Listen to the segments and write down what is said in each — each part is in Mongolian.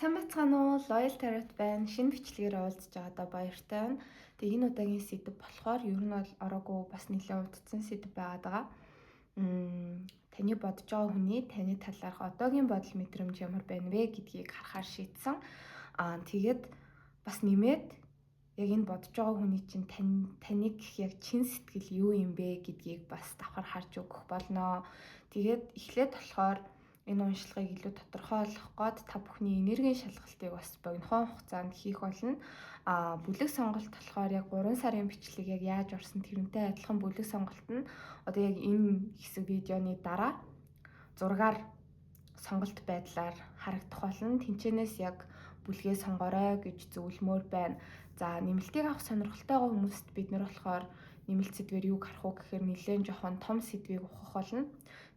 Сайн байцгаана уу? Loyal Tarot байна. Шинэ бичлэгээр уулзж байгаадаа баяртай байна. Тэгээ энэ удаагийн сэдэв болохоор ер нь бол ороогүй бас нэлээд удцсан сэдэв байгаад байгаа. Таны бодож байгаа хүний таны талаарх одоогийн бодол мэдрэмж ямар байна вэ гэдгийг харахаар шийдсэн. Тэгээд бас нэмээд яг энэ бодож байгаа хүний чинь таныг яг чин сэтгэл юу юм бэ гэдгийг бас давхар харж өгөх болно. Тэгээд эхлээд болохоор энэ уншлагыг илүү тодорхойлох гээд та бүхний энергийн шалгалтыг бас богинохон хугацаанд хийх болно. Бүлэг сонголт болохоор яг 3 сарын бичлэг яг яаж орсон тэрнтэй адилхан бүлэг сонголт нь одоо яг энэ хэсэг видеоны дараа зургаар сонголт байдлаар харагдах болно. Тэнцэнээс яг бүлгээ сонгорой гэж зөвлөмөр байна. За нэмэлтийг авах сонирхолтой байгаа хүмүүст бид нар болохоор нэмэлт сэдвэр юуг харах уу гэхээр нэлээд жоохон том сэдвийг ухах болно.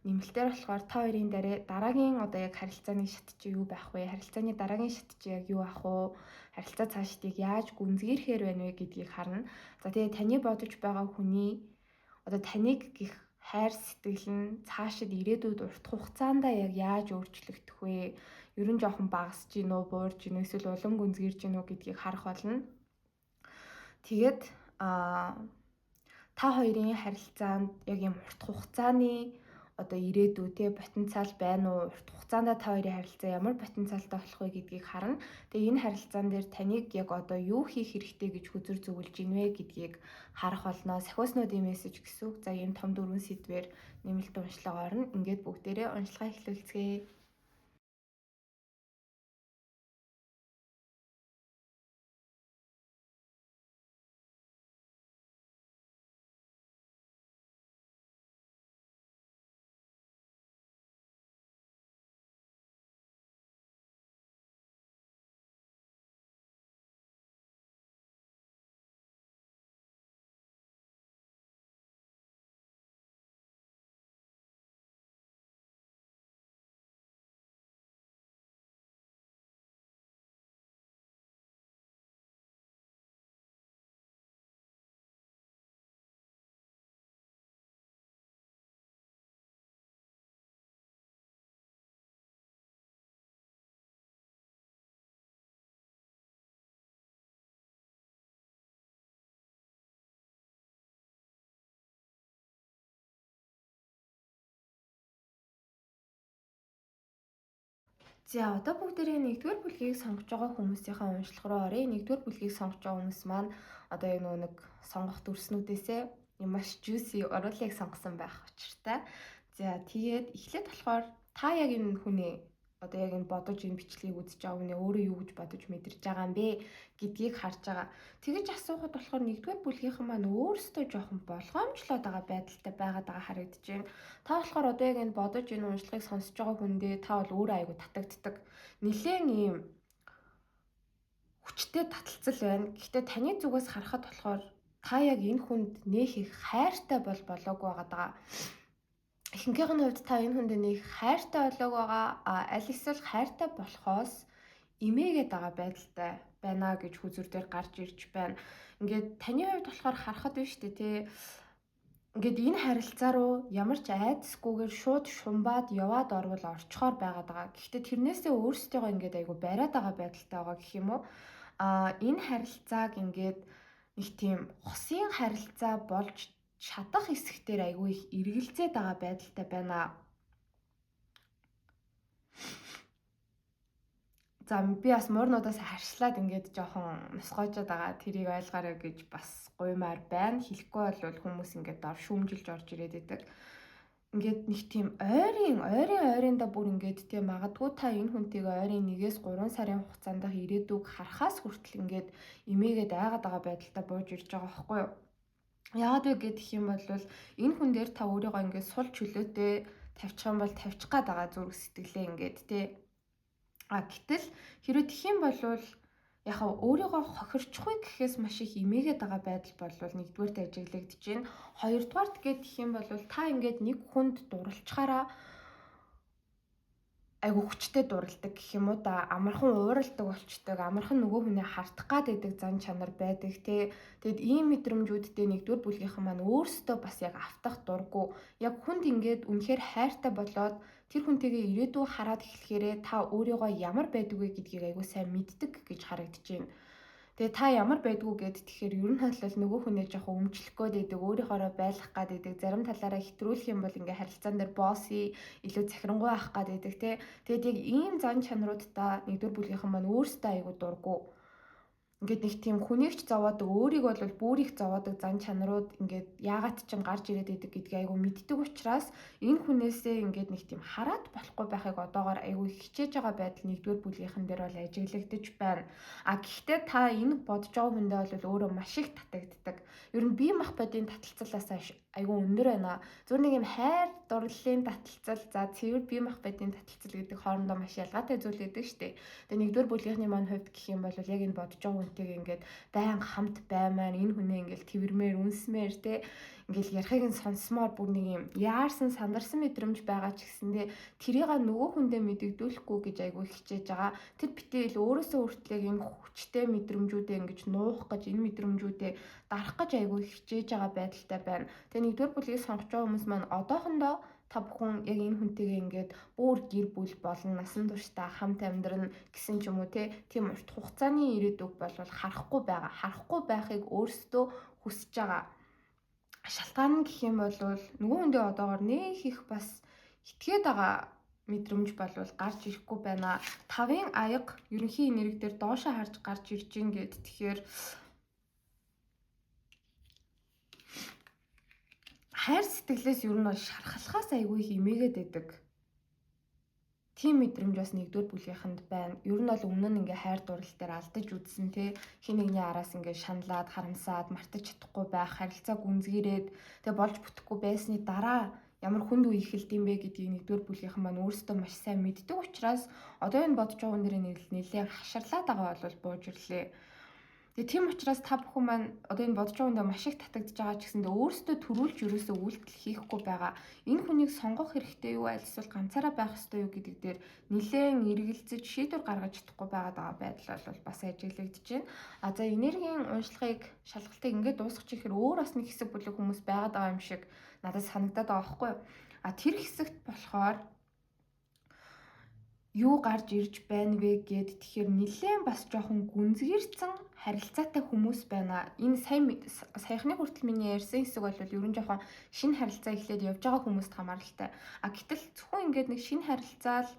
Нэмэлтээр болохоор та хоёрын дараагийн одоо яг харилцааны шат чи юу байх вэ? Харилцааны дараагийн шат чи яг юу ах вэ? Харилцаа цаашдыг яаж гүнзгийрхээр байна вэ гэдгийг харна. За тэгээ таны бодож байгаа хүний одоо таныг гих хайр сэтгэл нь цаашид ирээдүйд урт хугацаанд яг яаж өөрчлөгдөх вэ? Ер нь жоохон багасж гин үү, буурж гин үү, эсвэл улам гүнзгийрж гин үү гэдгийг харах болно. Тэгээд та хоёрын харилцаанд яг юм урт хугацааны одоо ирээдүй те потенциал байна уу? Урт хугацаанд та хоёрын харилцаа ямар потенциалтай болох вэ гэдгийг харна. Тэгээ энэ харилцаан дээр таныг яг одоо юу хийх хэрэгтэй гэж хүзэр зөвлөж ийн вэ гэдгийг харах болно. Сахиуснуудын мессеж гэсэн үг. За ийм том дөрвөн сэдвээр нэмэлт уншлага орно. Ингээд бүгдээрээ уншлагаа эхлүүлцгээе. За одоо бүгдээрээ нэгдүгээр бүлгийг сонгож байгаа хүмүүсийнхээ уншлага руу оръё. Нэгдүгээр бүлгийг сонгож байгаа хүмүүс маань одоо яг нэг сонгох дүрснүүдээсээ маш juicy оруулыг сонгосон байх учиртай. За тэгээд эхлээд болохоор та яг энэ хүний одоо яг энэ бодож энэ бичлэгийг үзэж байгаа хүний өөрөө юу гэж бодож мэдэрч байгаа юм бэ гэдгийг харж байгаа. Тэгэж асуухад болохоор нэгдүгээр бүлгийнхэн маань өөрсдөө жоохон болгоомжлоод байгаа байдалтай байгаад харагдаж байна. Та болохоор одоо яг энэ бодож энэ уншлагыг сонсож байгаа хүндээ та бол өөрөө айгу татагддаг. Нилээн ийм хүчтэй таталцал байна. Гэхдээ таны зүгээс харахад болохоор та яг энэ хүнд нээх их хайртай болоогүй байгаа. Ихэнхийнх нь хувьд та энэ хүнд нэг хайртай болоог байгаа. Аль эсвэл хайртай болохоос имээгээд байгаа байдалтай байна гэж хүзүр дээр гарч ирж байна. Ингээд таны хувьд болохоор харахад биш үү те. Ингээд энэ харилцаа руу ямар ч айдасгүйгээр шууд шумбаад яваад орвол орчхоор байгаад байгаа. Гэхдээ тэрнээсээ өөрсдөө ингээд айгу бариад байгаа байдалтай байгаа гэх юм уу? Энэ харилцааг ингээд нэг тийм хосын харилцаа болж чадах хэсгээр айгүй их эргэлзээд байгаа байдалтай байна. За би бас муурнуудаас харшлаад ингээд жоохон нусгойжод байгаа. Тэрийг ойлгоорой гэж бас гуймаар байна. Хэлэхгүй бол хүмүүс ингээд дор шүүмжилж орж ирээд байдаг. Ингээд нэг тийм ойрында бүр ингээд тийм магадгүй та энэ хүнтэйгээ ойрын 1-3 сарын хугацаанд ирээдүг харахаас хүртэл ингээд имээгээд айгаад байгаа байдалтай бууж ирж байгаа байхгүй юу? Яагаад вэ гэх юм бол энэ хүн дээр та өөрийгөө ингээд сул чөлөөтэй тавьчих юм бол тавьчих гээд байгаа зүрх сэтгэлээ ингээд тий. Гэтэл хэрэв тэх юм бол яг өөрийгөө хохирчихгүй гэхээс маш их имээгээд байгаа байдал бол нэгдүгээрт ажиглагдаж байна. Хоёрдугаарт гэх юм бол та ингээд нэг хүнд дурлцахаараа айгу хүчтэй дурладаг гэх юм уу да, амархан ууралдаг болчдөг, амархан нөгөө хүнээ хартах гад байдаг зан чанар байдаг те. Тэгэд ийм мэдрэмжүүдтэй нэгдүгээр бүлгийнхэн маань өөрсдөө бас яг автах дурггүй. Яг хүнд ингээд үнэхээр хайртай болоод тэр хүнтэйгээ ирээдүй хараад эхлэхээрээ та өөрийгөө ямар байдг вэ гэдгийг айгүй сайн мэддэг гэж харагдаж байна. Тэгээ та ямар байдгүй гэд тэгэхээр ер нь бол нөгөө хүнээ жоохон өмчлөх гээд байдаг, өөрийнхоороо байлгах гээд байдаг, зарим талаараа хэтрүүлэх юм бол ингээ харилцаан дээр босс илүү захирангуй авах гээд байдаг тий. Тэгээд яг ийм зан чанаруудаа нэгдүгээр бүлгийнхэн маань өөрсдөө айгүй дургу. Ингээд нэг тийм хүнийгч зовоодаг, өөрийг бол бүр их зовоодаг зан чанарууд ингээд яагаад ч гарч ирээд идэг гэдгийг айгүй мэддэг учраас энэ хүнээсээ ингээд нэг тийм хараад болохгүй байхыг одоогоор айгүй хичээж байгаа байдал нэгдүгээр бүлгийнхэн дээр бол ажиглагдаж байна. А гэхдээ та энэ бодож байгаа хүндээ бол өөрөө маш их татагддаг. Ер нь бие махбодын таталцлаас айгүй өндөр байна. Зөв нэг юм хайр дурлалын таталцал, за цэвэр бие махбодын таталцал гэдэг хоорондоо маш ялгаатай зүйл гэдэг шүү дээ. Тэгээ нэгдүгээр бүлгийнхний маань хувьд гэх юм бол яг энэ бодож байгаа хүнтэйгээ ингээд байн хамт баймаар энэ хүнээ ингээд тэрвэрмээр үнсмээр те ингээд ярихыг нь сонсомоор бүр нэг юм яарсан сандарсан мэдрэмж байгаа ч гэсэндээ тэрийг нөгөө хүндээ мэдэгдүүлэхгүй гэж айгүй хичээж байгаа. Тэр битэл өөрөөсөө хүртлэх энэ хүчтэй мэдрэмжүүдээ ингэж нуух гэж энэ мэдрэмжүүдээ дарах гэж айгүй хичээж байгаа байдалтай байна. Тэгээ нэгдүгээр бүлгийг сонгож байгаа хүмүүс маань одоохондоо та бүхэн яг энэ хүнтэйгээ ингээд бүр гэр бүл болон насан туршдаа хамт амьдрна гэсэн ч юм уу тийм урт хугацааны ирээдүг бол харахгүй байгаа. Харахгүй байхыг өөрсдөө хүсэж байгаа. Шалтгаан нь гэх юм бол нөгөө хүндээ одоогоор нэх их бас итгээд байгаа мэдрэмж болвол гарч ирэхгүй байна. 5-ын аяга ерөнхий энерги дээр доошоо харж гарч ирж гин гэд тэгэхээр хайр сэтгэлээс ер нь бол шархалхаас айгүй их эмээгээд байдаг. Тийм мэдрэмж бас нэгдүгээр бүлгийнхэнд байна. Ер нь бол өмнө нь ингээ хайр дурлал дээр алдаж үзсэн те хин нэгний араас ингээ шаналаад харамсаад мартаж чадахгүй байх, харилцаа гүнзгийрээд тэгээ болж бүтэхгүй байсны дараа ямар хүнд үе эхэлд юм бэ гэдгийг нэгдүгээр бүлгийнхэн маань өөрсдөө маш сайн мэддэг учраас одоо энэ бодож байгаа хүнээр нэлээд хаширлаад байгаа бол бууж ирлээ. Тэгээ тийм учраас та бүхэн маань одоо энэ бодож байгаа хүндээ маш их татагдж байгаа ч гэсэндээ өөрсдөө төрүүлж ерөөсөө үйлдэл хийхгүй байгаа. Энэ хүнийг сонгох хэрэгтэй юу, аль эсвэл ганцаараа байх ёстой юу гэдэг дээр нэлээд эргэлзэж шийдвэр гаргаж чадахгүй байгаа байдал бол бас ажиглагдж байна. А за энергийн уншлагыг шалгалтыг ингээд дуусгачих ихээр өөр бас нэг хэсэг бүлэг хүмүүс байгаад байгаа юм шиг надад санагдаад байгаа байхгүй юу? А тэр хэсэгт болохоор юу гарч ирж байна вэ гэд тэгэхээр нэлээд бас жоохон гүнзгийрсэн харилцаатай хүмүүс байна. Энэ саяхны хүртэл миний ярьсан хэсэг бол ер нь жоохон шинэ харилцаа эхлээд явж байгаа хүмүүст хамааралтай. А гэтэл зөвхөн ингээд нэг шинэ харилцаа л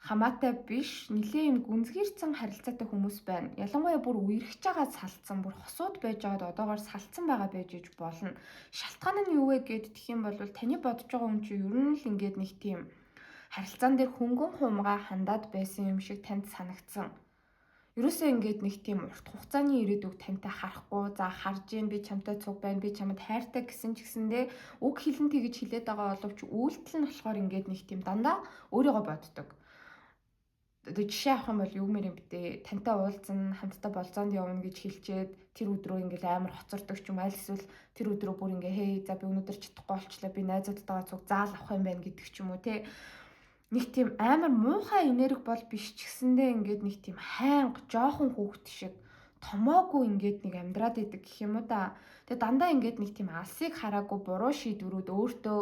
хамаатай биш, нэлээд юм гүнзгийрсэн харилцаатай хүмүүс байна. Ялангуяа бүр үерхэж байгаа салцсан, бүр хосууд байж байгаад одоогоор салцсан байгаа байж иж болно. Шалтгаан нь юу вэ гэд тэгэх юм бол таны бодож байгаа хүн чинь ер нь л ингээд нэг тийм харилцаан дээр хөнгөн хумгаа хандаад байсан юм шиг танд санагдсан. Ерөөсөө ингээд нэг тийм урт хугацааны ирээдүг тантай харахгүй, за харж юм би чамтай цуг байна, би чамд хайртай гэсэн ч гэсэндээ үг хэлэн тэгж хэлээд байгаа боловч үйлдэл нь болохоор ингээд нэг тийм дандаа өөрийгөө боддог. Одоо жишээ авах юм бол юу гэмээр юм бэ? Тантай уулзсан, хамтдаа болзоонд явна гэж хэлчихэд тэр өдрөө ингээд амар хоцордог ч юм аль эсвэл тэр өдрөө бүр ингээ хей за би өнөөдөр чадахгүй болчлаа, би найзуудтайгаа цуг заал авах юм байна гэдэг ч юм уу те. Нэг тийм амар муухай энерги бол биш ч гэсэндээ ингээд нэг тийм хайнга жоохон хүүхэд шиг томоогүй ингээд нэг амьдраад идэг гэх юм уу да. Тэгээ дандаа ингээд нэг тийм алсыг хараагүй буруу шийдвэрүүд өөртөө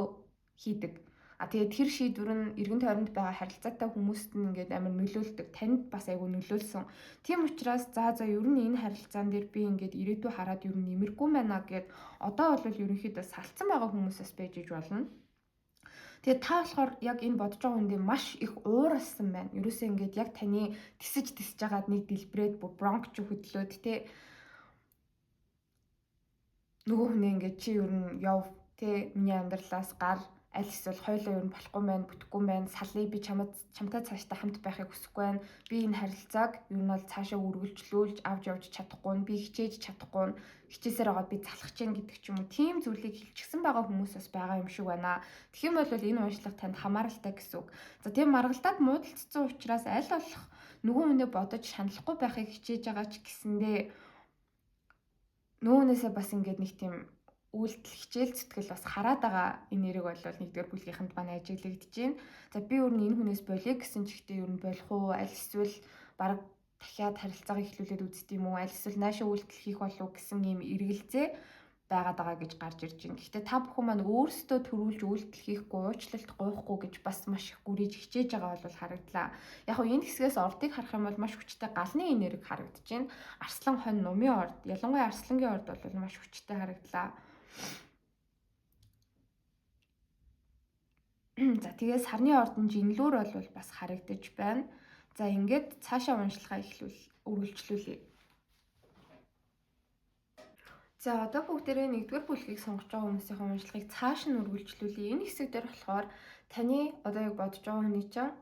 хийдэг. А тэгээ тэр шийдвэр нь эргэн тойронд байгаа харилцаатай хүмүүст нь ингээд амар нөлөөлдөг. Танд бас айгүй нөлөөлсөн. Тийм учраас за ер нь энэ харилцаан дээр би ингээд ирээдүй хараад ер нь нэмэргүй байна гэд одоо бол ерөнхийдөө салцсан байгаа хүмүүсээс байж иж болно. Тэгээ та болохоор яг энэ бодож байгаа хүндээ маш их ууралсан байна. Ерөөсөө ингээд яг таны тисэж байгаад нэг дэлбрээд бронкч хөдлөөд те нөгөө хүнээ ингээд чи ер нь яв те миний амьдралаас гар аль эсвэл хоёулаа ер нь болохгүй маань бүтэхгүй маань салъя би чамтай цаашдаа хамт байхыг хүсэхгүй байна. Би энэ харилцааг ер нь бол цаашаа үргэлжлүүлж авч явж чадахгүй, би хичээж чадахгүй, хичээсээр байгаа би залхаж гин гэдэг ч юм уу. Тийм зүйлийг хэлчихсэн байгаа хүмүүс бас байгаа юм шиг байна. Тэгэх юм бол энэ уншлага танд хамааралтай гэсэн үг. За тийм маргалдаад муудалцсан учраас аль болох нөгөө хүнээ бодож шаналхгүй байхыг хичээж байгаа ч гэсэндээ нөгөөнөөсөө бас ингээд нэг тийм үйлдэл хичээл зүтгэл бас хараад байгаа энерги бол нэгдүгээр бүлгийнхэнд манай ажиглагдаж байна. За би өөр нь энэ хүнээс болиё гэсэн ч ихтэй ер нь болох уу? Аль эсвэл баг дахиад харилцаагаа эхлүүлээд үзт юм уу? Аль эсвэл наашаа үйлдэл хийх болов уу гэсэн ийм эргэлзээ байгаад байгаа гэж гарч ирж байна. Гэхдээ та бүхэн маань өөрсдөө төрүүлж үйлдэл хийхгүй, уучлалт гуйхгүй гэж бас маш их гүрийж хичээж байгаа бол харагдлаа. Яг хөө энэ хэсгээс ордыг харах юм бол маш хүчтэй галны энерги харагдаж байна. Арслан хонь нумын орд, ялангуяа арслангийн орд бол маш хүчтэй харагдлаа. За тэгээд сарны ордон жинлүүр бол бас харагдаж байна. За ингээд цаашаа уншилгаа үргэлжлүүлье. За одоо бүгдээрээ 1-р бүлгийг сонгож байгаа хүмүүсийн уншлагыг цааш нь үргэлжлүүлье. Энэ хэсэг дээр болохоор таны одоо яг бодож байгаа хүний чинь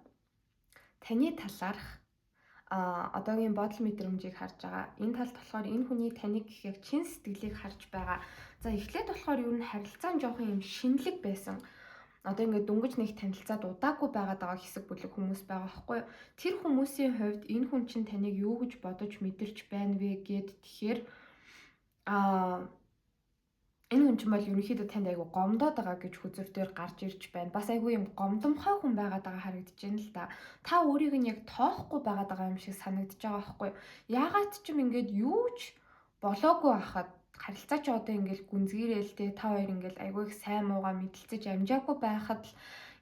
таны талаарх одоогийн бодол мэдрэмжийг харж байгаа. Энэ талд болохоор энэ хүний таныг гэх яг чин сэтгэлийг харж байгаа. За эхлээд болохоор ер нь харилцаа нь жоохон юм шинэлэг байсан. Одоо ингээд дөнгөж нэг танилцаад удаагүй байгаад байгаа хэсэг бүлэг хүмүүс байгаа байхгүй юу? Тэр хүмүүсийн хувьд энэ хүн чинь таныг юу гэж бодож мэдэрч байна вэ гэд тэгэхээр энэ хүн чинь бол ерөнхийдөө танд айгу гомдоод байгаа гэж хүзэр дээр гарч ирж байна. Бас айгу юм гомдомхой хүн байгаад байгаа харагдаж байна л да. Та өөрийг нь яг тоохгүй байгаад байгаа юм шиг санагдаж байгаа байхгүй юу? Яагаад ч юм ингээд юу ч болоогүй байхад харилцаа ч одоо ингээд гүнзгийрэл те та хоёр ингээд айгүй их сайн муугаа мэдлцэж амжаагүй байхад л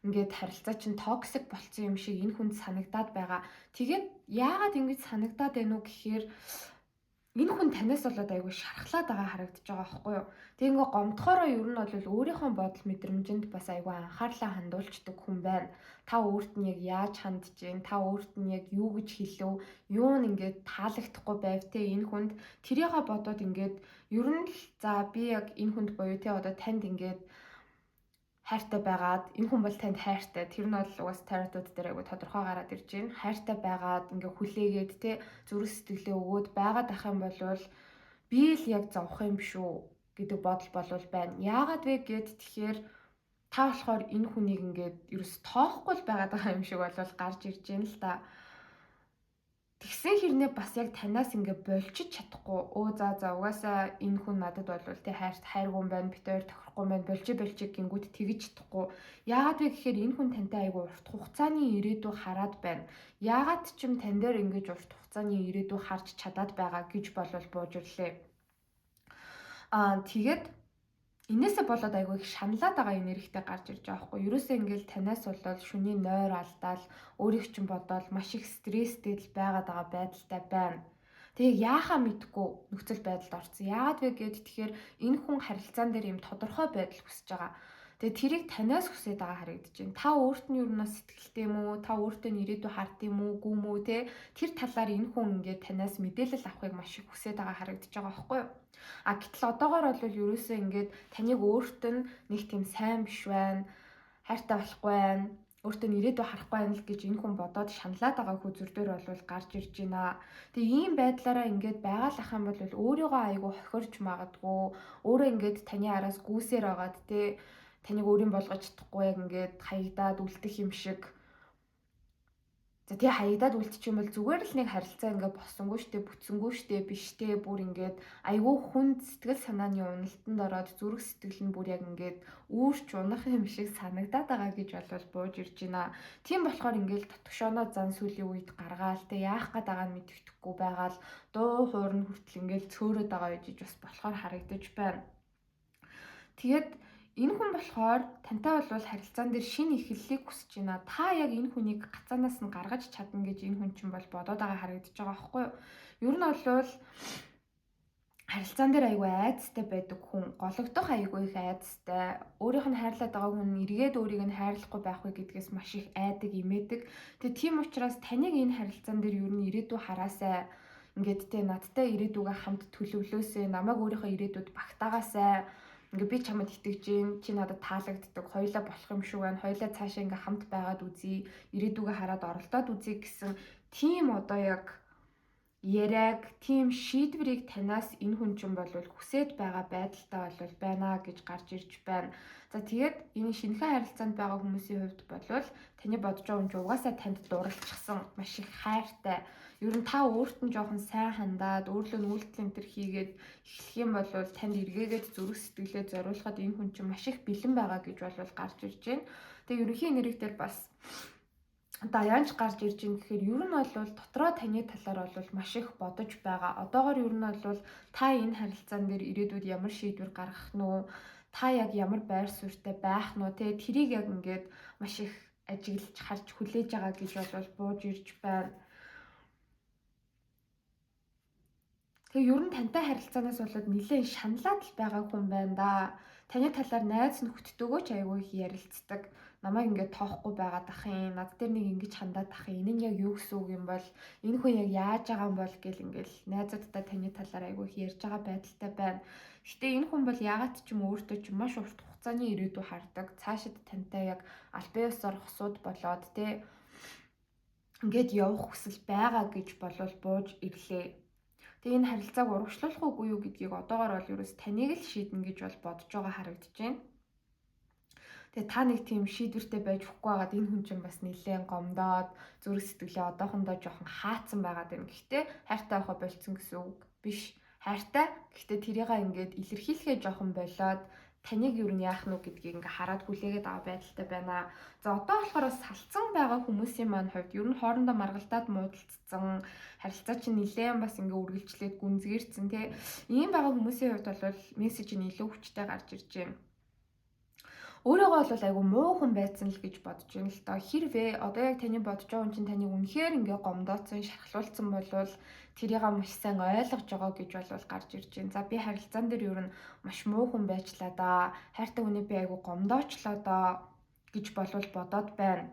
ингээд харилцаа чинь токсик болцсон юм шиг энэ хүнд санагдаад байгаа. Тэгээд яагаад ингэж санагдаад байна уу гэхээр энэ хүн танаас болоод айгүй шархлаад байгаа харагдаж байгаа байхгүй юу. Тэг ингээ гомдохороо ер нь бол өөрийнхөө бодол мэдрэмжинд бас айгүй анхаарлаа хандуулцдаг хүн байна. Та өөрт нь яг яаж хандж гин, та өөрт нь яг юу гэж хэлв, юу нь ингээд таалагдахгүй байв те энэ хүнд тэрийгээ бодоод ингээд ер нь л за би яг энэ хүнд боيو те одоо танд ингээд хайртай байгаад энэ хүн бол танд хайртай. Тэр нь бол угаас тароотууд дээр айгу тодорхой гараад ирж байна. Хайртай байгаад ингээ хүлээгээд те зүрх сэтгэлээ өгөөд байгаад ах юм бол би л яг зовх юм шүү гэдэг бодол болвол байна. Яагаад вэ гэд тэгэхээр та болохоор энэ хүнийг ингээд ерөөс тоохгүй л байгаад байгаа юм шиг бол гарч ирж байна л да. Тэгсэн хэрнээ бас яг танаас ингээ болчих чадахгүй. За угаасаа энэ хүн надад болвол тэ хайргүй юм байна, бит хоёр тохирохгүй юм байна, болчих гингүүд тэгж чадахгүй. Яагаад вэ гэхээр энэ хүн тантай айгүй урт хугацааны ирээдүй хараад байна. Яагаад ч юм тань дээр ингэж урт хугацааны ирээдүй харж чадаад байгаа гэж болвол бууж ирлээ. Тэгээд инээсээ болоод айгүй их шаналаад байгаа энергитэй гарч ирж байгаа хгүй. Ерөөсөө ингээл танаас болоод шөнийн нойр алдаал өөрийг чинь бодоод маш их стресстэй л байгаад байгаа байдалтай байна. Тэгээ яахаа мэдгүй нөхцөл байдалд орсон. Яагаад вэ гэд тэгэхээр энэ хүн харилцаан дээр юм тодорхой байдал хүсэж байгаа. Тэгээ тэрийг танаас хүсэж байгаа харагдаж байна. Та өөрт нь юу нэ сэтгэлтэй юм уу? Та өөртөө ирээдүй хард юм уу? Гүм үү те? Тэр талаар энэ хүн ингээд танаас мэдээлэл авахыг маш их хүсэж байгаа харагдаж байгаа байхгүй юу? Гэтэл одоогоор бол ерөөсөө ингээд таныг өөрт нь нэг тийм сайн биш байна. Хайртай болохгүй байна. Өөртөө ирээдүй харахгүй байна л гэж энэ хүн бодоод шаналаад байгаа хүзэр дээр бол гарч ирж байна. Тэгээ ийм байдлаараа ингээд байгаал ах юм бол өөрийгөө айгүй хохирч магадгүй. Өөрөө ингээд таны араас гүйсээр агаад те таныг өөрийн болгож чадахгүй яг ингээд хаягдаад үлдэх юм шиг. За тий хаягдаад үлдчих юм бол зүгээр л нэг харилцаа ингээ боссонгүй штэ, бүтсэнгүй штэ, биштэй бүр ингээд айгүй хүнд сэтгэл санааны уналтанд ороод зүрх сэтгэл нь бүр яг ингээд үүрч унах юм шиг санагдаад байгаа гэж бол бууж ирж байна. Тийм болохоор ингээл татгшооноо зан сүлийн үед гаргаал те яах гээд байгаа нь мэддэхгүй байгаал дуу хуурн хүртэл ингээл цөөрөд байгаа гэж бас болохоор харагдаж байна. Тэгээд энэ хүн болохоор тантай бол харилцаан дээр шинэ эхлэлийг хүсэж байна. Та яг энэ хүнийг гацаанаас нь гаргаж чадна гэж энэ хүн чинь бол бодоод байгаа харагдаж байгаа байхгүй юу? Ер нь бол харилцаан дээр айгүй айцтай байдаг хүн, гологдох айгүй их айцтай. Өөрийнх нь хайрлаад байгаа хүн эргээд өөрийг нь хайрлахгүй байх вэ гэдгээс маш их айдаг, имээдэг. Тэгээ тийм учраас таныг энэ харилцаан дээр ер нь ирээдүй хараасай. Ингээд те надтай ирээдүгээ хамт төлөвлөөсэй, намайг өөрийнхөө ирээдүйд багтаагаасай. Ингээ би чамд итгэж гин, чи надад таалагддаг, хоёлаа болох юм шүү байна. Хоёлаа цаашаа ингээ хамт байгаад үзье, ирээдүгээ хараад оролдоод үзье гэсэн тийм одоо яг яриаг, тийм шийдвэрийг танаас энэ хүн чинь бол хүсэж байгаа байдалтай бол байна гэж гарч ирж байна. За тэгээд энэ шинэхэн харилцаанд байгаа хүмүүсийн хувьд бол таны бодож байгаа хүн чинь угаасаа танд дурлалчихсан, маш их хайртай. Ер нь та өөрт нь жоохон сайн хандаад өөрлөө нь үйлдэл энэ төр хийгээд эхлэх юм бол танд эргээгээд зүрх сэтгэлээ зориулахад энэ хүн чинь маш их бэлэн байгаа гэж бол гарч ирж байна. Тэгээ ерөнхий энерги дээр бас даяанч гарч ирж ийн гэхээр ер нь бол дотроо таны талаар бол маш их бодож байгаа. Одоогоор ер нь бол та энэ харилцаан дээр ирээдүйд ямар шийдвэр гаргах нь уу? Та яг ямар байр суурьтай байх нь уу? Тэ тэрийг яг ингээд маш их ажиглаж харж хүлээж байгаа гэж бол бууж ирж байна. Тэгээ ер нь тантай харилцаанаас болоод нэлээд шаналаад л байгаа хүн байна да. Таны талаар найз нөхдөдөө ч айгүй их ярилцдаг. Намайг ингээд тоохгүй байгаад ах юм. Над дээр нэг ингэж хандаад ах юм. Энэ нь яг юу гэсэн үг юм бол энэ хүн яг яаж байгаа юм бол гэл ингээл найзуудтай таны талаар айгүй их ярьж байгаа байдалтай байна. Гэтэ энэ хүн бол ягаад ч юм өөртөө ч маш урт хугацааны ирээдүй хардаг. Цаашид тантай яг албан ёсоор хосууд болоод тэ ингээд явах хүсэл байгаа гэж болов бууж ирлээ. Тэгээ энэ харилцааг урагшлуулах уугүй юу гэдгийг одоогоор бол ерөөс таныг л шийднэ гэж бол бодож байгаа харагдаж байна. Тэгээ та нэг тийм шийдвэртэй байж өгөхгүй байгаад энэ хүн чинь бас нэлээд гомдоод зүрх сэтгэлээ одоохондоо жоохон хаацсан байгаад байна. Гэхдээ хайртай авах болцсон гэсэн үг биш. Хайртай. Гэхдээ тэрийг ингээд илэрхийлэхээ жоохон болоод таныг юу яах нь гэдгийг ингээ хараад хүлээгээд байгаа байдалтай байна. За одоо болохоор салцсан байгаа хүмүүсийн маань хувьд ер нь хоорондоо маргалдаад муудалцсан харилцаа чинь нэлээд бас ингээ үргэлжлээд гүнзгийрсэн тий. Ийм байгаа хүмүүсийн хувьд бол мессеж нь илүү хүчтэй гарч ирж байна. Өөрөөгөө бол айгу муу хүн байсан л гэж бодож байна л доо. Хэрвээ одоо яг таны бодож байгаа хүн чинь таныг үнэхээр ингээ гомдооцсон, шархлуулсан болвол тэрийг маш сайн ойлгож байгаа гэж бол гарч ирж байна. За би харилцаан дээр ер нь маш муу хүн байчлаа да. Хайртай хүнээ би айгу гомдоочлоо да гэж болвол бодоод байна.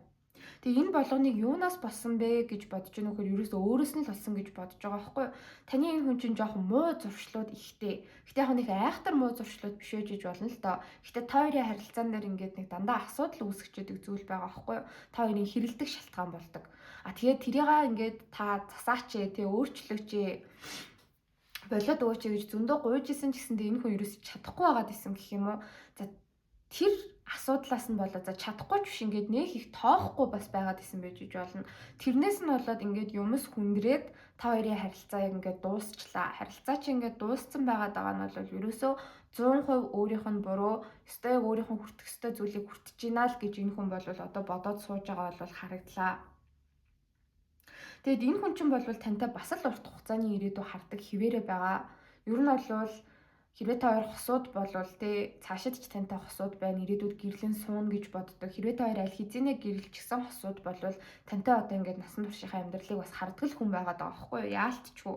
Тэгээ энэ болгоныг юунаас болсон бэ гэж бодож байна вөхөр ерөөсөө өөрөөс нь л болсон гэж бодож байгаа байхгүй юу? Таны энэ хүн чинь жоохон муу зуршлууд ихтэй. Гэтэ яг нэг айхтар муу зуршлууд биш байж болно л доо. Гэтэ та хоёрын харилцаан дээр ингээд нэг дандаа асуудал үүсгэдэг зүйл байгаа байхгүй юу? Та хоёрын хэрэлдэх шалтгаан болдог. А тэгээд тэрийг ингээд та засаач тэ өөрчлөөч болоод өгөөч гэж зөндөө гуйж исэн ч гэсэндээ энэ хүн ерөөсөж чадахгүй байгаад исэн гэх юм уу? За тэр асуудлаас нь болоод за чадахгүй ч биш ингээд нэг их тоохгүй бас байгаад исэн байж болно. Тэрнээс нь болоод ингээд юмс хүндрээд та хоёрын харилцаа яг ингээд дуусчлаа. Харилцаа чи ингээд дууссан байгаад байгаа нь бол ерөөсөө 100% өөрийнх нь буруу, өстой өөрийнх нь хүртэх өстой зүйлийг хүртэж гинэ л гэж энэ хүн бол одоо бодоод сууж байгаа бол харагдлаа. Тэгэд энэ хүн чинь бол тантай бас л урт хугацааны ирээдүй хардаг хിവэрэ байгаа. Ер нь бол хэрвээ та хоёр хосууд болвол тэ цаашид ч тантай хосууд байна. Ирээдүйд гэрлэн суuna гэж боддог. Хэрвээ та хоёр аль хэзээ гэрэлчихсэн хосууд болвол тантай одоо ингээд насан туршийнхаа амьдралыг бас хардгал хүн байгаад байгаа байхгүй юу? Яалтчгүй.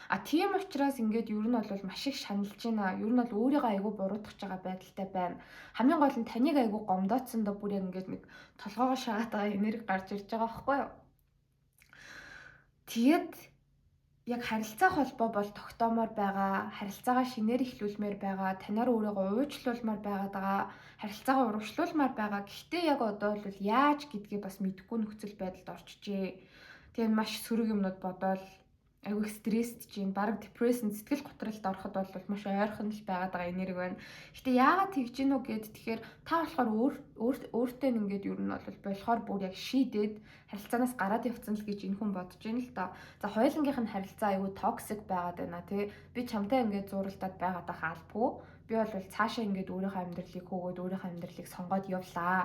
А тийм учраас ингээд ер нь бол маш их шаналж байна. Ер нь бол өөрийгөө айгүй буруутгах байгаа байдалтай байна. Хамгийн гол нь таныг айгүй гомдоодсондоо бүр яг ингээд нэг толгоогоо шаагаад байгаа энерги гарч ирж байгаа байхгүй юу? Тэгээд яг харилцаа холбоо бол тогтоомоор байгаа, харилцаагаа шинээр эхлүүлмээр байгаа, танаар өөрийгөө уучлуулмаар байгаа, харилцаагаа урагшлуулмаар байгаа. Гэхдээ яг одоо бол яаж гэдгийг бас мэдэхгүй нөхцөл байдалд орчжээ. Тэгээд маш сөрөг юмнууд бодоод айгүй стрессд чинь, бараг депрессэн сэтгэл готролд ороход бол маш ойрхон л байгаад байгаа энерги байна. Гэтэ яагаад тэгж гинүү гэд тэгэхээр та болохоор өөртөө ингээд ер нь бол болохоор бүр яг шийдээд харилцаанаас гараад явцсан л гэж энэ хүн бодож байна л доо. За хоёулангийнх нь харилцаа айгүй токсик байгаад байна тий. Би чамтай ингээд зууралдаад байгаад байгаа албагүй. Би бол цаашаа ингээд өөрийнхөө амьдралыг хөөгөөд өөрийнхөө амьдралыг сонгоод явлаа.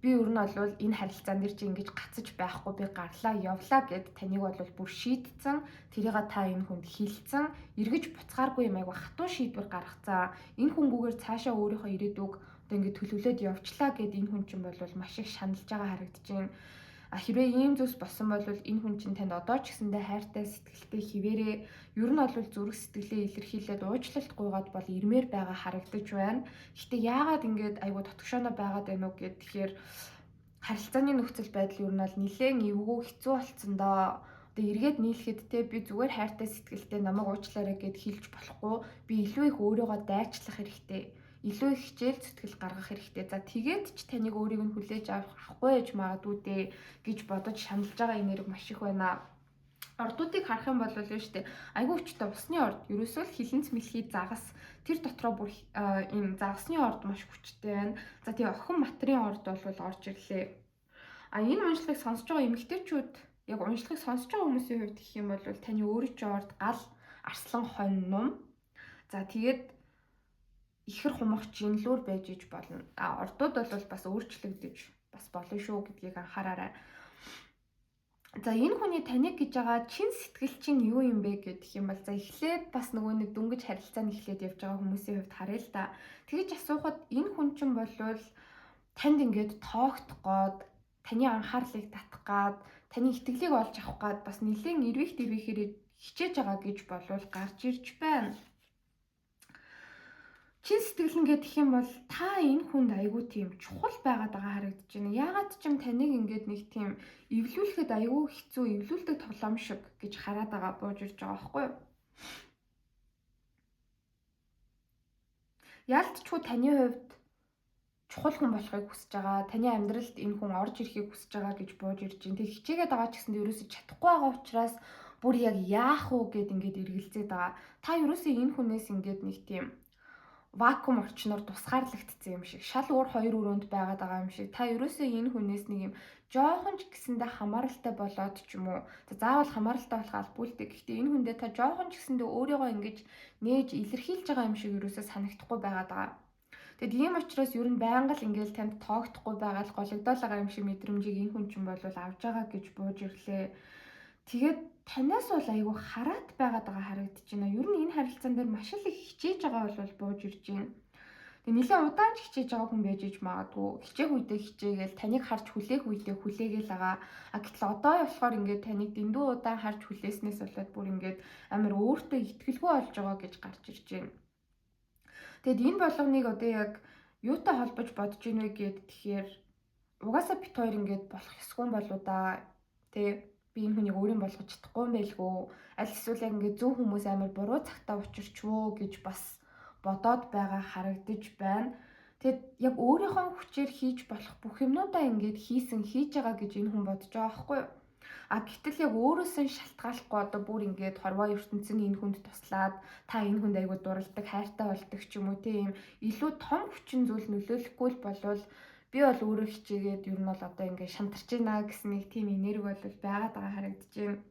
Би ер нь бол энэ харилцаан дээр чи ингэж гацаж байхгүй би гарлаа явлаа гэд таныг бол бүр шийдсэн. Тэрийг та энэ хүнд хэлсэн. Эргэж буцгааргүй юм айгу хатуу шийдвэр гаргацаа. Энэ хүнгүүгээр цаашаа өөрийнхөө ирээдүг одоо ингэ төлөвлөд явчлаа гэд энэ хүн чинь бол маш их шаналж байгаа харагдаж байна. А хэрвээ ийм зүйлс болсон бол энэ хүн чинь танд одоо ч гэсэндээ хайртай сэтгэлтэй хിവэрээ ер нь бол зүрх сэтгэлээ илэрхийлээд уучлалт гуйгаад бол ирмээр байгаа харагдаж байна. Гэтэ яагаад ингэж айгу дотгошооноо байгаад байна уу гэхээр тэгэхээр харилцааны нөхцөл байдал ер нь бол нэлээд эвгүй хэцүү болцсон доо. Одоо эргээд нийлэхэд те би зүгээр хайртай сэтгэлтэй намайг уучлаарай гэд хэлж болохгүй. Би илүү их өөрийгөө дайчлах хэрэгтэй. Илүү их хичээл зүтгэл гаргах хэрэгтэй. За тэгээд ч таныг өөрийг нь хүлээж авахгүй яж магадгүй дээ гэж бодож шаналж байгаа энерги маш их байна. Ордуудыг харах юм бол шүү дээ. Айгүй өчтөе усны орд ерөөсөө л хилэнц мэлхий загас тэр дотроо бүр ийм загасны орд маш хүчтэй байна. За тэгээ охин материйн орд бол орж ирлээ. А энэ уншлагыг сонсож байгаа эмэгтэйчүүд яг уншлагыг сонсож байгаа хүмүүсийн хувьд гэх юм бол таны өөрийн ч орд гал арслан хонь нум. За тэгээд ихэр хумах жинлүүр байж иж болно. А ордууд бол бас өөрчлөгдөж бас болно шүү гэдгийг анхаараарай. За энэ хүний таныг гэж байгаа чин сэтгэл чинь юу юм бэ гэх юм бол за эхлээд бас нөгөө нэг дүнгиж харилцааны эхлээд явж байгаа хүмүүсийн хувьд харъя л да. Тэгэж асуухад энэ хүн чинь болвол танд ингээд тоогдох гээд таны анхаарлыг татах гээд таны итгэлийг олж авах гээд бас нэлээд эрвэхээр хичээж байгаа гэж болвол гарч ирж байна. Чин сэтгэл ингээд гэх юм бол та энэ хүнд айгүй тийм чухал байгаад байгаа харагдаж байна. Яагаад ч юм таныг ингээд нэг тийм эвлүүлэхэд айгүй хэцүү, эвлүүлдэг тоглоом шиг гэж хараад байгаа бууж ирж байгаа байхгүй юу? Яалтчгүй таны хувьд чухал хүн болохыг хүсэж байгаа, таны амьдралд энэ хүн орж ирэхийг хүсэж байгаа гэж бууж ирж байна. Тэг хичээгээд байгаа ч гэсэн ерөөсөж чадахгүй байгаа учраас бүр яг яах вэ гэд ингээд эргэлзээд байгаа. Та ерөөсөө энэ хүнээс ингээд нэг тийм вакуум орчноор тусгаарлагдсан юм шиг, шал өөр хоёр өрөөнд байгаад байгаа юм шиг. Та ерөөсөө энэ хүнээс нэг юм жоохон ч гэсэндээ хамааралтай болоод ч юм уу. Заавал хамааралтай болох албагүй. Гэхдээ энэ хүндээ та жоохон ч гэсэндээ өөрийгөө ингэж нээж илэрхийлж байгаа юм шиг ерөөсөө санагдахгүй байгаад байгаа. Тэгэд ийм учраас ер нь байнга л ингээл танд тоогдохгүй байгаа л голөгдоод байгаа юм шиг мэдрэмжийг энэ хүн чинь болвол авж байгаа гэж бууж ирлээ. Тэгээд танаас бол айгүй хараат байгаад байгаа харагдаж байна. Ер нь энэ харилцаан дээр маш их хичээж байгаа бол бууж ирж байна. Тэгээ нэлээд удаан ч хичээж байгаа хүн байж иж магадгүй. Хичээх үедээ хичээгээл таныг харж хүлээх үедээ хүлээгээл байгаа. Гэтэл одоо болохоор ингээд таныг дэндүү удаан харж хүлээснээс болоод бүр ингээд амар өөртөө итгэлгүй болж байгаа гэж гарч ирж байна. Тэгэд энэ болгоныг одоо яг юутай холбож бодож ийн вэ гэд тэгэхээр угаасаа бит хоёр ингээд болох ёсгүй болоо да. Тэ би энэ хүнийг өөрийн болгож чадахгүй юм байлгүй. Аль эсвэл яг ингээд зөв хүмүүс амар буруу цагтаа учирчвөө гэж бас бодоод байгаа харагдаж байна. Тэгэд яг өөрийнхөө хүчээр хийж болох бүх юмнуудаа ингээд хийж байгаа гэж энэ хүн бодож байгаа байхгүй юу? Гэтэл яг өөрөөсөө шалтгааллахгүй одоо бүр ингээд хорвоо ертөнцийн энэ хүнд туслаад та энэ хүнд айгуу дуралдаг, хайртай болдог ч юм уу тийм илүү том хүчин зүйл нөлөөлөхгүй л болвол би бол өөрөө хичээгээд ер нь бол одоо ингээд шантарч ийна гэсэн нэг тийм энерги бол байгаад байгаа харагдаж байна.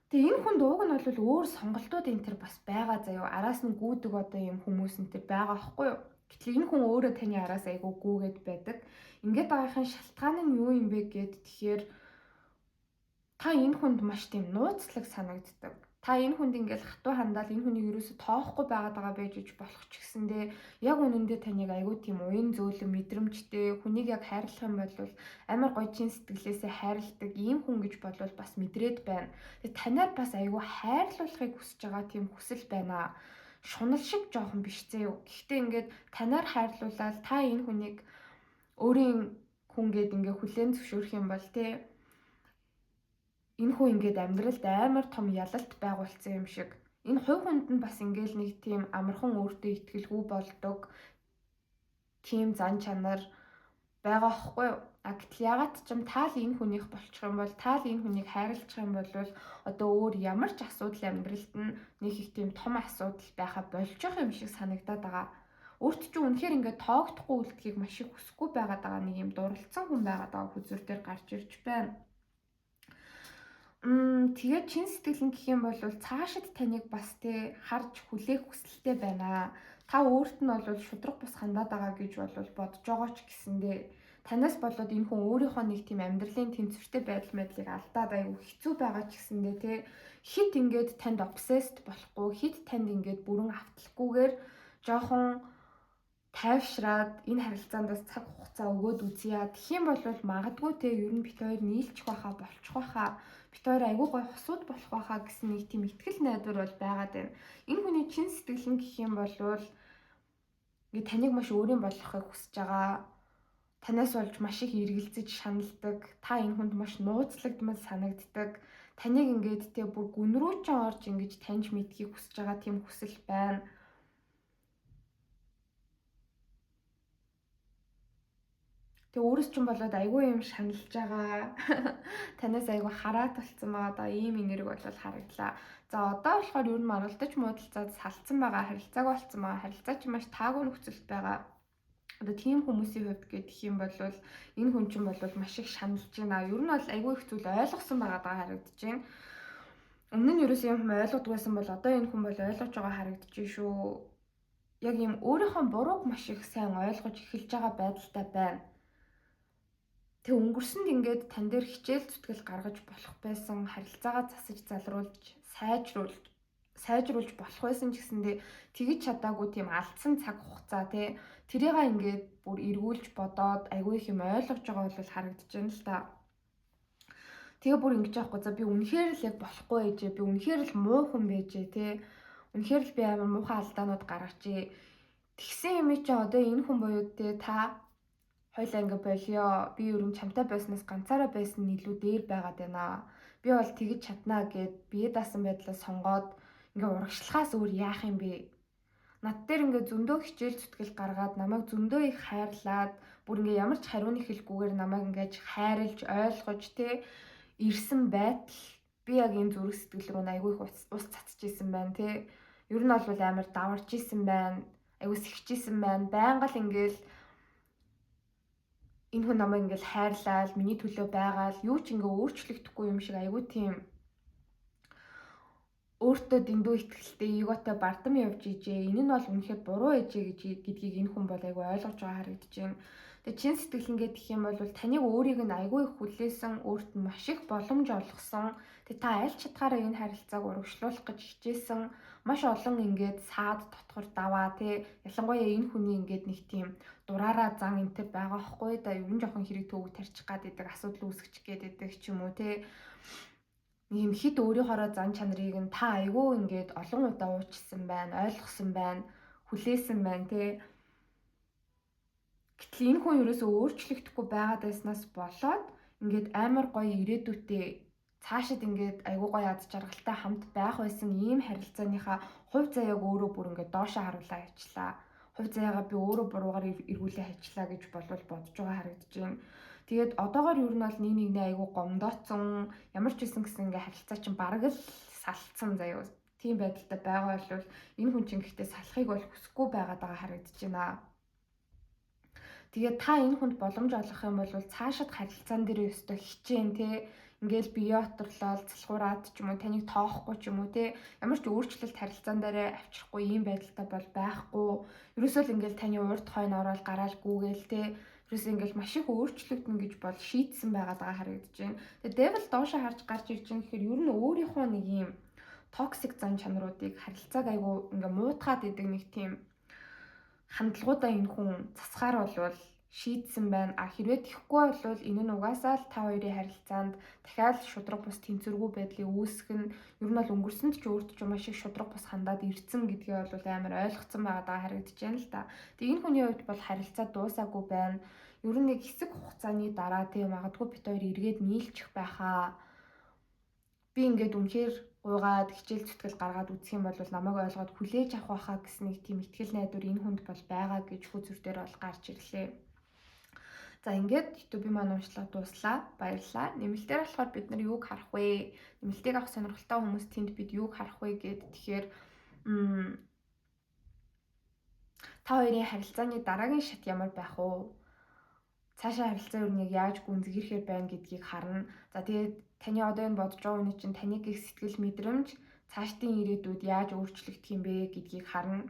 Тэгээ энэ хүнд ууг нь бол өөр сонголтууд энэ төр бас байгаа заяо. Араас нь гүйдэг одоо юм хүмүүс энэ төр байгаа байхгүй юу? Гэтэл энэ хүн өөрөө таны араас айгуу гүүгээд байдаг. Ингээд байгаахийн шалтгаан нь юу юм бэ гэд тэгэхээр та энэ хүнд маш тийм нууцлаг санагддаг. Та энэ хүнд ингээд хатуу хандаал энэ хүнийг ерөөсө тоохгүй байгаад байгаа байж болох ч гэсэндээ яг үнэндээ таныг айгүй тийм уян зөөлөн мэдрэмжтэй хүнийг яг хайрлах юм бол амар гоё чин сэтгэлээсээ хайрладаг ийм хүн гэж болвол бас мэдрээд байна. Тэгээ танаар бас айгүй хайрлуулахыг хүсэж байгаа тийм хүсэл байна. Шунал шиг жоохон биш зэ юу. Гэхдээ ингээд танаар хайрлуулаад та энэ хүнийг өөрийн хүн гээд ингээ хүлээн зөвшөөрөх юм бол тэ энэ хүн ингээд амьдралд амар том ялалт байгуулсан юм шиг. Энэ хувь хүнд нь бас ингээл нэг тийм амархан өөртөө итгэлгүй болдог тийм зан чанар байгаа байхгүй юу? Гэтэл ягаад ч юм таал энэ хүнийх болчих юм бол таал энэ хүнийг хайрлах юм бол одоо өөр ямар ч асуудал амьдралд нь нэг их тийм том асуудал байха болчих юм шиг санагдаад байгаа. Өөрт чинь үнэхээр ингээд тоогдохгүй үлдэхийг маш их хүсэхгүй байгаад байгаа нэг юм дурлцсан хүн байгаад байгаа хүзүүр дээр гарч ирж байна. Тэгээд чин сэтгэл нь гэх юм бол цаашид таныг бас тэ харж хүлээх хүсэлтэй байна. Та өөрт нь бол шудраг бус хандаад байгаа гэж бол бодож байгаа ч гэсэндээ танаас болоод энэ хүн өөрийнхөө нэг тийм амьдралын тэнцвэртэй байдал мэдлийг алдаад аюу хэцүү байгаа ч гэсэндээ тэ хит ингээд танд obsessed болохгүй, хит танд ингээд бүрэн авталахгүйгээр жоохон тайвшраад энэ харилцаандаас цаг хугацаа өгөөд үзье. Тэгэх юм бол магадгүй те ер нь бит хоёр нийлчих байхаа болчих байхаа бит хоёр айгүй гой хосууд болох байхаа гэсэн нэг тийм ихтгэл найдвар бол байгаад байна. Энэ хүний чин сэтгэл нь гэх юм бол ингээ таныг маш өөрийн болгохыг хүсэж байгаа. Танаас болж маш их эргэлзэж шаналдаг. Та энэ хүнд маш нууцлагдмал санагддаг. Таныг ингээд те бүр гүн рүү ч орж ингэж таньж мэдхийг хүсэж байгаа тийм хүсэл байна. Тэг өөрөөс ч юм болоод айгүй юм шаналж байгаа. Танаас айгүй хараат болцсон байгаа да ийм энерги бол харагдлаа. За одоо болохоор ер нь маргалдаж муудалцаад салцсан байгаа, харилцааг болцсон байгаа. Харилцаа ч маш таагүй нөхцөлд байгаа. Одоо тийм хүмүүсийн хувьд гэх юм бол энэ хүн чинь бол маш их шаналж байна. Ер нь бол айгүй их зүйл ойлгосон байгаа даа харагдаж байна. Өмнө нь ерөөс юм ойлгодгүй байсан бол одоо энэ хүн бол ойлгож байгаа харагдаж шүү. яг ийм өөрийнхөө бурууг маш их сайн ойлгож эхэлж байгаа байдалтай байна. Тэг өнгөрсөнд ингээд тань дээр хичээл зүтгэл гаргаж болох байсан, харилцаагаа засаж залруулж, сайжруулж болох байсан ч гэсэндээ тэгж чадаагүй тийм алдсан цаг хугацаа тий. Тэрийг ингээд бүр эргүүлж бодоод айгүй их юм ойлгож байгаа бол харагдаж байна л та. Тэгээ бүр ингэж аахгүй за би үнэхээр л яг болохгүй ээжээ, би үнэхээр л муу хүн байжээ тий. Үнэхээр л би амар муухай алдаанууд гаргачээ. Тэгсэн юм чи одоо энэ хүн буюу тий та хоёлаа ингээ болио. Би ерөн чамтай байснаас ганцаараа байсан нь илүү дээр байгаад байна. Би бол тэгж чаднаа гэд бие даасан байдлаа сонгоод ингээ урагшлахаас өөр яах юм бэ? Над дээр ингээ зөндөө хичээл зүтгэл гаргаад намайг зөндөө их хайрлаад бүр ингээ ямар ч хариуны хэлгүйгээр намайг ингээд хайрлж ойлгож тий ирсэн байтал би яг энэ зүрх сэтгэл рүү айгүй их ус цацж исэн байна тий. Ер нь бол амар даварж исэн байна. Айгүй сэгч исэн байна. Байнга л ингээл энэ хүн намайг ингээл хайрлал, миний төлөө байгаал, юу ч ингээ өөрчлөгдөхгүй юм шиг айгүй тийм өөртөө дэндүү ихтгэлтэй эготой бардам явж ижээ. Энэ нь бол үнэхээр буруу ээжээ гэдгийг энэ хүн бол айгүй ойлгож байгаа харагдаж байна. Тэгээ чин сэтгэлэнгээ гэх юм бол таныг өөрийг нь айгүй их хүлээсэн, өөрт нь маш их боломж олгосон. Тэгээ та аль чадхаараа энэ харилцааг урагшлуулах гэж хичээсэн. Маш олон ингээд саад дотгор даваа тий. Ялангуяа энэ хүний ингээд нэг тийм дураараа зан энтер байгаа хгүй да. Ер нь жоохон хэрэг төвөг тарчих гад байдаг, асуудал үүсгэж гэдэг ч юм уу тий. Ийм хит өөрийнхоороо зан чанарыг нь та айгүй ингээд олон удаа уучсан байна, ойлгосон байна, хүлээсэн байна тий. Гэтэл энэ хүн ерөөсөө өөрчлөгдөхгүй байгаад байснаас болоод ингээд амар гоё ирээдүйтэй цаашид ингээд айгүй гоё ад жаргалтай хамт байх байсан ийм харилцааныхаа хувь заяаг өөрөө бүр ингээд доошоо харуулаа явчлаа. Хувь заяагаа би өөрөө буруугаар эргүүлээ хайчлаа гэж бодож байгаа харагдаж байна. Тэгээд одоогоор ер нь бол нэг айгүй гомдооцсон ямар ч байсан гэсэн ингээ харилцаа чинь бараг л салцсан заяа. Тийм байдалтай байгаа бол энэ хүн чинь гэхдээ салахыг бол хүсэхгүй байгаад байгаа харагдаж байна. Тэгээд та энэ хүнд боломж олгох юм бол цаашид харилцаан дээр өстө хичээн тий. Ингээл бие оторлол залхуураад ч юм уу таныг тоохгүй ч юм уу тий. Ямар ч өөрчлөлт харилцаан дээр авчрахгүй ийм байдалтай бол байхгүй. Ерөөсөө л ингээл таны урд хойно ороод гараал гүүгээл тий. Ерөөсөө ингээл маш их өөрчлөгдөн гэж бол шийдсэн байгаад байгаа харагдаж байна. Тэгээд devil доошоо харж гарч ирж байгаа гэхээр ер нь өөрийнхөө нэг ийм токсик зан чанаруудыг харилцааг айгу ингээ муутгаад идэг нэг тийм хандлагуудаа энэ хүн засахаар болвол шийдсэн байна. Хэрвээ тэхгүй бол энэ нь угаасаа л та хоёрын харилцаанд дахиад шудраг бус тэнцвэргүй байдлыг үүсгэх нь ер нь бол өнгөрсөнд ч өөрт ч маш их шудраг бус хандаад ирсэн гэдгээ бол амар ойлгоцсон байгаа харагдаж байна л да. Тэгээ энэ хүний хувьд бол харилцаа дуусаагүй байна. Ер нь нэг хэсэг хугацааны дараа тийм магадгүй бит хоёр эргээд нийлчих байхаа. Би ингээд үнэхээр гуйгаад хичээл зүтгэл гаргаад үзэх юм бол намайг ойлгоод хүлээж авах байхаа гэсэн нэг тийм ихтгэл найдвар энэ хүнд бол байгаа гэж хүзүр дээр бол гарч ирлээ. За ингээд YouTube-ийн маань уншлага дуслаа. Баярлалаа. Нэмэлтээр болохоор бид нар юуг харах вэ? Нэмэлтийг авах сонирхолтой хүмүүс тэнд бид юуг харах вэ гэд тэгэхээр та хоёрын харилцааны дараагийн шат ямар байх вэ? Цаашаа харилцаа юу нэг яаж гүнзгийхээр байна гэдгийг харна. За тэгээд таны одоо энэ бодож байгаа хүний чинь таны гих сэтгэл мэдрэмж цаашдын ирээдүйд яаж өөрчлөгдөх юм бэ гэдгийг харна.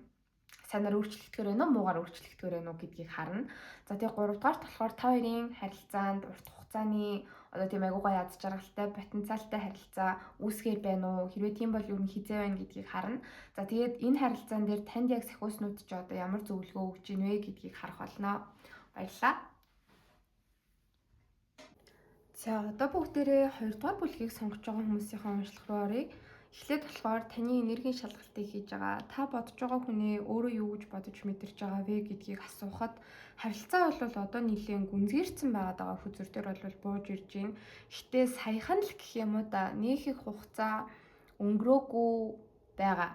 Санаар өөрчлөгдөхөр байна уу, муугаар өөрчлөгдөхөр байна уу гэдгийг харна. За тэгээд 3 дугаарт болохоор та хоёрын харилцаанд урт хугацааны одоо тийм айгуу гоё яд жаргалтай потенциалтай харилцаа үүсгэр байна уу? Хэрвээ тийм бол юу хизээ байна гэдгийг харна. За тэгээд энэ харилцаан дээр танд яг сахиуснууд ч одоо ямар зөвлөгөө өгч ийн вэ гэдгийг харах болно. Баярлалаа. За одоо бүгдээрээ 2 дугаар бүлгийг сонгож байгаа хүмүүсийн уншлах руу оръё. Эхлээд болохоор таны энергийн шалгалтыг хийж байгаа. Та бодож байгаа хүний өөрөө юу гэж бодож мэдэрч байгаа вэ гэдгийг асуухад харилцаа бол одоо нэлээд гүнзгийрсэн байгаа хүзүр дээр бол бууж ирж байна. Гэтэ саяхан л гэх юм уу да нэг их хугацаа өнгөрөөгүй байгаа.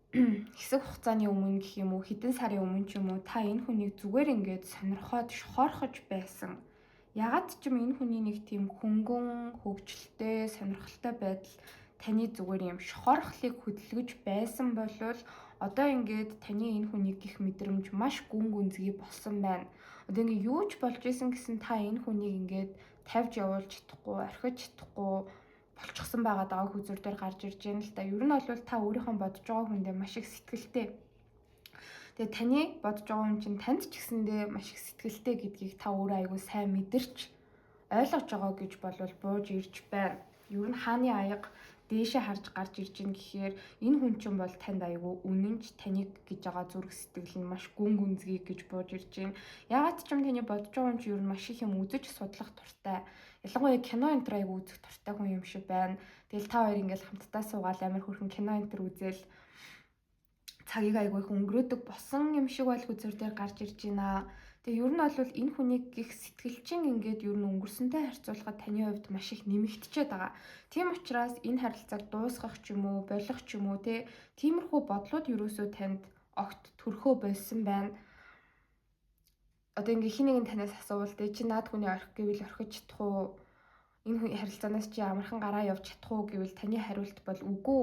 Хэсэг хугацааны өмнө гэх юм уу хэдэн сарын өмнө ч юм уу та энэ хүнийг зүгээр ингээд сонирхоод шохоорхож байсан. Ягаад ч юм энэ хүний нэг тийм хөнгөн, хөвгчлөлтэй, сонирхолтой байдал таны зүгээр юм шохоорхлыг хөдөлгөж байсан болвол одоо ингээд таны энэ хүний гих мэдрэмж маш гүн гүнзгий болсон байна. Одоо ингээд юу ч болж исэн гэсэн та энэ хүнийг ингээд тавьж явуулж чадахгүй, орхиж чадахгүй, болчихсон байгаа хүзүр дээр гарч ирж байна л да. Ер нь бол та өөрийнхөө бодож байгаа хүндээ маш их сэтгэлтэй. Тэгээ таны бодож байгаа хүн чинь танд ч гэсэндээ маш их сэтгэлтэй гэдгийг та өөрөө айгүй сайн мэдэрч ойлгож байгаа гэж болвол бууж ирж байна. Ер нь хааны аяга дээшээ харж гарч ирж байна гэхээр энэ хүн чинь бол танд айгүй үнэнч таныг гэж байгаа зүрх сэтгэл нь маш гүн гүнзгий гэж бууж ирж байна. Ягаад ч юм таны бодож байгаа хүн чинь ер нь маш их юм үзэж судлах туртай. Ялангуяа кино энтер айгүй үзэх туртай хүн юм шиг байна. Тэгэл та хоёр ингээл хамтдаа суугаад амар хөрхэн кино энтер үзэл цагийг айгүй их өнгөрөөдөг босон юм шиг бол хүзэр дээр гарч ирж байна. Тэгээ ер нь бол энэ хүнийг гих сэтгэлчин ингээд ер нь өнгөрсөнтэй харьцуулахад таны хувьд маш их нэмэгдчихэд байгаа. Тийм учраас энэ харилцааг дуусгах ч юм уу, болох ч юм уу тиймэрхүү бодлууд ерөөсөө танд огт төрхөө болсон байна. Одоо ингээ хин нэгэн танаас асуувал чи наад хүний орхих гэвэл орхиж чадах уу? Энэ харилцаанаас чи амархан гараа явж чадах уу гэвэл таны хариулт бол үгүй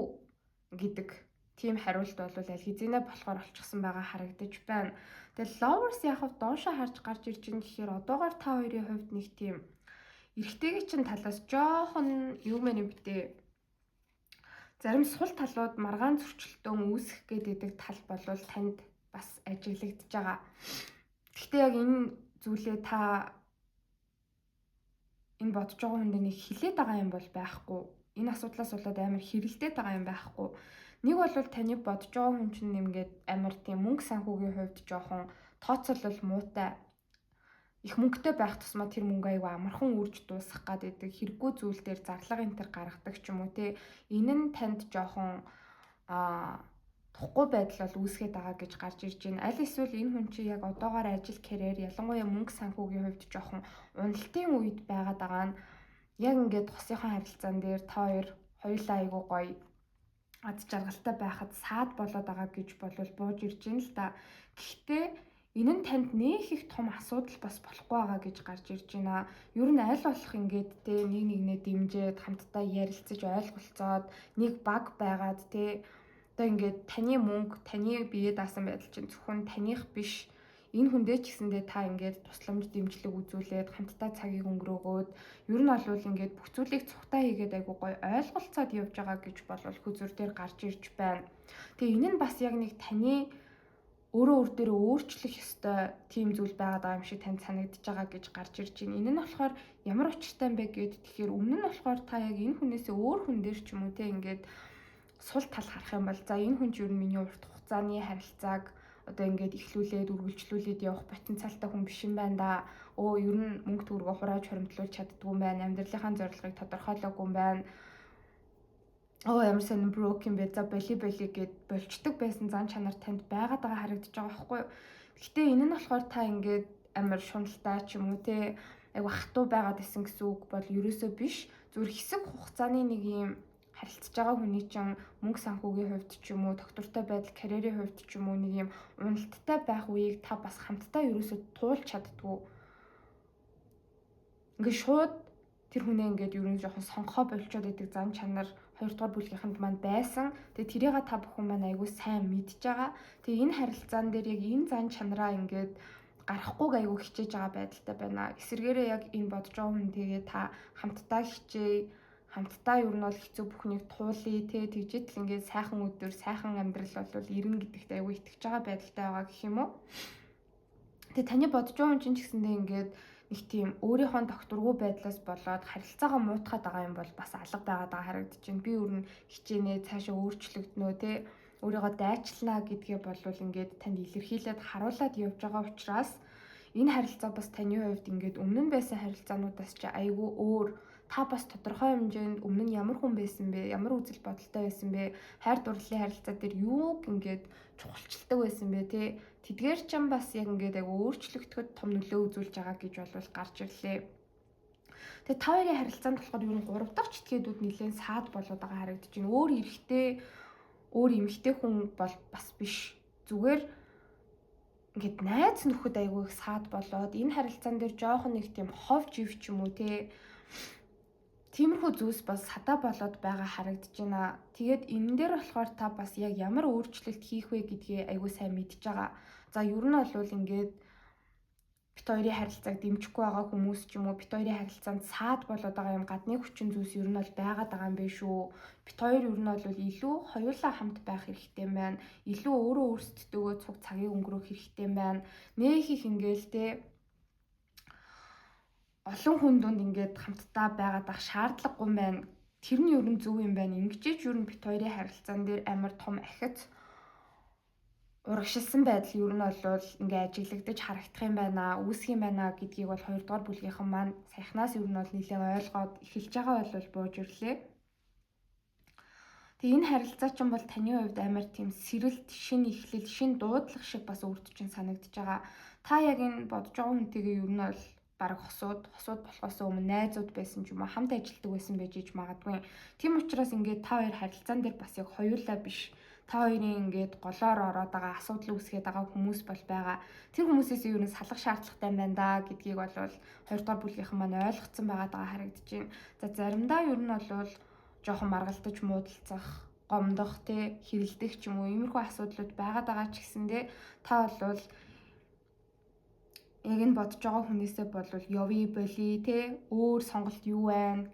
гэдэг тийм хариулт бол аль хэзээ болохоор олчихсан байгаа харагдаж байна. Тэгээ lovers яхав доошоо харж гарч ирж байгаа гэхээр одоогоор та хоёрын хувьд нэг тийм эрэгтэйгийн чинь талаас жоохон юу мэн битээ зарим сул талууд маргаан зөрчилдөөн үүсэх гэдэг тал болвол танд бас ажиглагдж байгаа. Гэхдээ яг энэ зүйлээ та энэ бодож байгаа хүндээ нэг хилээд байгаа юм бол байхгүй. Энэ асуудлаас болоод амар хэрэлдээд байгаа юм байхгүй. Нэг бол таны бодож байгаа хүн чинь нэмгээд амар тийм мөнгө санхүүгийн хувьд жоохон тооцоолол муутай. Их мөнгөтэй байх тусмаа тэр мөнгө аяга амархан үрж дуусгах гэдэг хэрэггүй зүйл дээр зарлага энтер гаргадаг ч юм уу те. Энэ нь танд жоохон тухгүй байдал бол үүсгээд байгаа гэж гарч ирж байна. Аль эсвэл энэ хүн чи яг одоогоор ажил карьер ялангуяа мөнгө санхүүгийн хувьд жоохон уналтын үед байгаад байгаа нь яг ингээд тосынхон харилцаан дээр та хоёулаа айгуу гоё ад жаргалтай байхад саад болоод байгаа гэж болвол бууж ирж байна л да. Гэхдээ энэ нь танд нөх их том асуудал бас болохгүй байгаа гэж гарч ирж байна. Ер нь аль болох ингээд те нэг нэгнээ дэмжиж хамтдаа ярилцаж ойлголцоод нэг баг байгаад те одоо ингээд таны мөнгө таны бие даасан байдал чинь зөвхөн таних биш. Энэ хүндээ ч гэсэндээ та ингээд тусламж дэмжлэг үзүүлээд хамтдаа цагийг өнгөрөөгөөд ер нь бол ингээд бүх зүйлийг цухтаа хийгээд айгуу гоё ойлголцоод явж байгаа гэж болвол хүзүр дээр гарч ирж байна. Тэгээ энэ нь бас яг нэг таны өөр дээр өөрчлөх ёстой тийм зүйл байгаа юм шиг танд санагдаж байгаа гэж гарч ирж байна. Энэ нь болохоор ямар учиртай юм бэ гэд тэгэхээр өмнө нь болохоор та яг энэ хүнээсээ өөр хүн дээр ч юм уу те ингээд сул тал харах юм бол за энэ хүн ч ер нь миний урт хугацааны харилцааг одоо ингээд ихлүүлээд үргэлжлүүлээд явах потенциалтай хүн биш юм байна да. Ер нь мөнгө төгрөгөө хурааж хоримтлуулж чаддгүй юм байна. Амьдралынхаа зорилгыг тодорхойлоогүй юм байна. Ямар сайн broken бэ? За боли гэд болчдөг байсан зан чанар танд байгаад байгаа харагдаж байгаа байхгүй юу? Гэхдээ энэ нь болохоор та ингээд амар шуналтай ч юм уу те айгу хатуу байгаад исэн гэсэн үг бол ерөөсөө биш. Зүгээр хэсэг хугацааны нэг юм харилцаж байгаа хүний чинь мөнгө санхүүгийн хувьд ч юм уу, доктортой байдал, карьерийн хувьд ч юм уу нэг юм уналттай байх үеийг та бас хамтдаа ерөөсөө туулж чаддгүй. Ингээд шууд тэр хүнээ ингээд ер нь жоохон сонгохоо болчоод идэг зан чанар 2 дугаар бүлгийнхэнд маань байсан. Тэгээ тэрийг та бүхэн маань айгүй сайн мэдж байгаа. Тэгээ энэ харилцаан дээр яг энэ зан чанараа ингээд гарахгүйг айгүй хичээж байгаа байдалтай байна. Эсвэргээрээ яг энэ бодож байгаа хүн тэгээ та хамтдаа хичээе. Хамтдаа ер нь бол хэцүү бүхнийг туулъя те тэгжээд л ингээд сайхан өдөр сайхан амьдрал бол ирнэ гэдэгт айгүй итгэж байгаа байдалтай байгаа гэх юм уу. Тэгээ таны бодож байгаа хүн чинь ч гэсэндээ ингээд нэг тийм өөрийнхөө докторгүй байдлаас болоод харилцаагаа муутгаад байгаа юм бол бас алга байгаад байгаа харагдаж байна. Би өөр нь хичээнэ цаашаа өөрчлөгднө те өөрийгөө дайчлаа гэдгээ болвол ингээд танд илэрхийлээд харуулад явж байгаа учраас энэ харилцаа бас таны хувьд ингээд өмнө нь байсан харилцаануудаас ч айгүй өөр. Та бас тодорхой хэмжээнд өмнө нь ямар хүн байсан бэ? Ямар үзэл бодолтой байсан бэ? Хайр дурлалын харилцаа дээр юуг ингээд чухалчилдаг байсан бэ те? Тэдгээр ч юм бас яг ингээд айгу өөрчлөгдөхөд том нөлөө үзүүлж байгаа гэж болвол гарч ирлээ. Тэгээ та хоёрын харилцаанд болохоор ер нь 3 дахь читгээдүүд нэлээд саад болоод байгаа харагдаж байна. Өөр эмэгтэй хүн бол бас биш. Зүгээр ингээд найз нөхөд айгу их саад болоод энэ харилцаан дээр жоохон нэг тийм ховж ив ч юм уу те. Тиймэрхүү зүйлс бас садаа болоод байгаа харагдаж байна. Тэгээд энэ дээр болохоор та бас яг ямар өөрчлөлт хийх вэ гэдгээ айгүй сайн мэдж байгаа. За ер нь бол ингээд бит хоёрын харилцааг дэмжихгүй байгаа хүмүүс ч юм уу бит хоёрын харилцаанд саад болоод байгаа юм гадны хүчин зүйлс ер нь бол байгаад байгаа юм биш үү. Бит хоёр ер нь бол илүү хоёулаа хамт байх хэрэгтэй юм байна. Илүү өөрөө өөрсдөө цуг цагийг өнгөрөөх хэрэгтэй юм байна. Нөх их ингээл те олон хүн дунд ингээд хамтдаа байгаад ах шаардлагагүй юм байна. Тэр нь ер нь зөв юм байна. Ингэж ер нь бит хоёрын харилцаан дээр амар том ахиц урагшилсан байдал ер нь бол ингээ ажиглагдаж харагдах юм байна, үүсэх юм байна гэдгийг бол 2 дугаар бүлгийнхэн маань саяхнаас ер нь бол нэлээд ойлгоод эхэлж байгаа бол бууж ирлээ. Тэгээ энэ харилцаа чинь бол таны хувьд амар тийм сэрэлт, шин эхлэл, шин дуудлага шиг бас өөрт чинь санагдаж байгаа. Та яг энэ бодож байгаа хүнтэйгээ ер нь бол бараг хосууд болохоос өмнө найзууд байсан ч юм уу хамт ажилладаг байсан байж иж магадгүй. Тийм учраас ингээд та хоёр харилцаан дээр бас яг хоёулаа биш та хоёрын ингээд голоор ороод байгаа асуудал үүсгээд байгаа хүмүүс бол байгаа. Тэр хүмүүсээс юу нэг салах шаардлагатай юм байна да гэдгийг бол 2 дугаар бүлгийнхэн маань ойлгоцсон байгаа харагдаж байна. За заримдаа ер нь бол жоохон маргалдаж муудалцах, гомдох, хэрэлдэх ч юм уу иймэрхүү асуудлууд байгаа ч гэсэндээ та бол яг энэ бодож байгаа хүнээсээ бол явъя боли өөр сонголт юу байна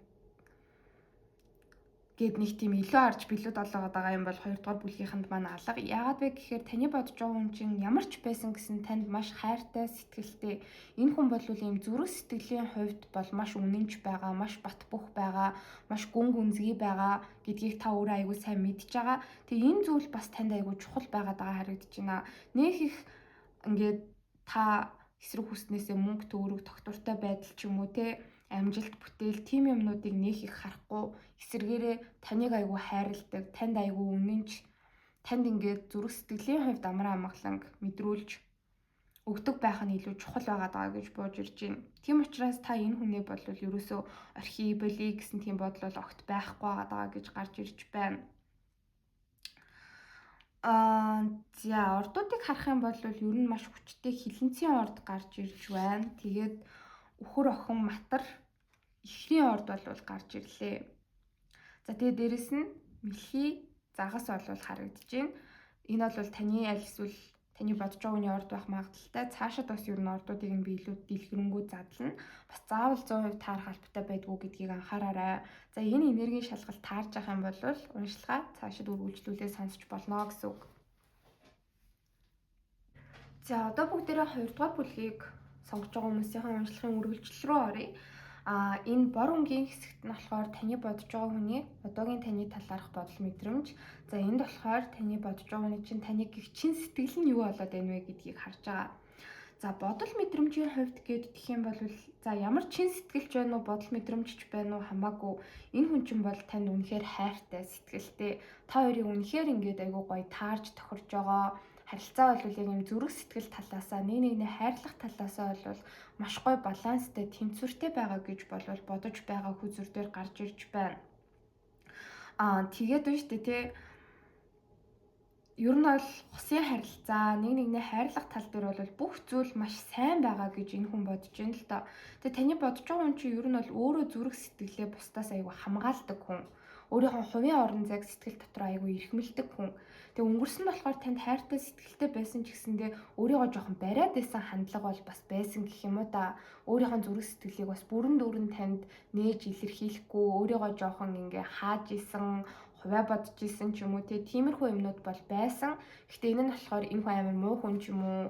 гэд нэг тийм илүү харж билүүд олгоод байгаа юм бол 2 дугаар бүлгийнхэнд маань алга. Яагаад вэ гэхээр таны бодож байгаа хүн чинь ямар ч байсан гэсэн танд маш хайртай, сэтгэлтэй. Энэ хүн бол ийм зүрх сэтгэлийн хувьд бол маш үнэнч байгаа, маш бат бөх байгаа, маш гүн гүнзгий байгаа гэдгийг та өөрөө аягүй сайн мэдж байгаа. Тэгээ энэ зүйл бас танд аягүй чухал байгаад байгаа харагдаж байна. Нөх их ингээд та эсрэг хүснээсээ мөнгө төгрөг тогтвортой байдал ч юм уу амжилт бүтээл тим юмнуудыг нэх их харахгүй эсэргээрээ таныг аягүй хайрладаг, танд аягүй үнэнч, танд ингээд зүрх сэтгэлийн хувьд амраа амгаланг мэдрүүлж өгдөг байх нь илүү чухал байгаа гэж бууж ирж байна. Тийм учраас та энэ хүнийг бол ерөөсөө орхи боли гэсэн тийм бодол огт байхгүй байгаа гэж гарч ирж байна. За ордуудыг харах юм бол ер нь маш хүчтэй хилэнцгийн орд гарч ирж байна. Тэгээд өхөр охин матар эхний орд бол гарч ирлээ. За тэгээ дээрэс нь мэлхий загас бол харагдаж байна. Энэ бол таны аль эсвэл таны бодож байгаа хүний орд байх магадaltaй. Цаашид бас ер нь ордуудыг нь би илүү дэлгэрэнгүй задлана. Бас заавал 100% таарах албатай байдгүй гэдгийг анхаараарай. За энэ энергийн шалгалт таарж авах юм бол уншилгаа цаашид үргэлжлүүлээ сонсч болно гэсэн үг. За одоо бүгдээрээ 2 дугаар бүлгийг сонгож байгаа хүмүүсийн уншлагын үргэлжлэл рүү оръё. Энэ бор өнгийн хэсэгт нь болохоор таны бодож байгаа хүний одоогийн таны талаарх бодол мэдрэмж. За энд болохоор таны бодож байгаа хүний чинь таны чин сэтгэл нь юу болоод байна вэ гэдгийг харж байгаа. За бодол мэдрэмжийн хувьд гэх юм бол за ямар чин сэтгэлч байна уу, бодол мэдрэмжч байна уу хамаагүй энэ хүн чинь бол танд үнэхээр хайртай, сэтгэлтэй. Та хоёрыг үнэхээр ингээд айгүй гоё таарж тохирж байгаа. Харилцаа бол яг юм зүрх сэтгэл талаасаа нэгний хайрлах талаасаа бол маш гоё баланстай, тэнцвэртэй байгаа гэж бодож байгаа хүзүр дээр гарч ирж байна. Тэгээд үү штэ ер нь бол хусын харилцаа, нэгний хайрлах тал дээр бол бүх зүйл маш сайн байгаа гэж энэ хүн бодож байна л доо. Тэгээ таны бодож байгаа хүн чинь ер нь бол өөрөө зүрх сэтгэлээ бусдаас аягүй хамгаалдаг хүн. Өөрийнхөө хувийн орон зайг сэтгэл дотор аягүй эрхмэлдэг хүн. Тэгээ өнгөрсөн болохоор танд хайртай сэтгэлтэй байсан ч гэсэндээ өөрийгөө жоохон бариад байсан хандлага бол бас байсан гэх юм уу та. Өөрийнхөө зүрх сэтгэлийг бас бүрэн дүүрэн танд нээж илэрхийлэхгүй, өөрийгөө жоохон ингээ хааж исэн, хуваа бодож исэн ч юм уу тиймэрхүү юмнууд бол байсан. Гэхдээ энэ нь болохоор энэ хүн амар муу хүн ч юм уу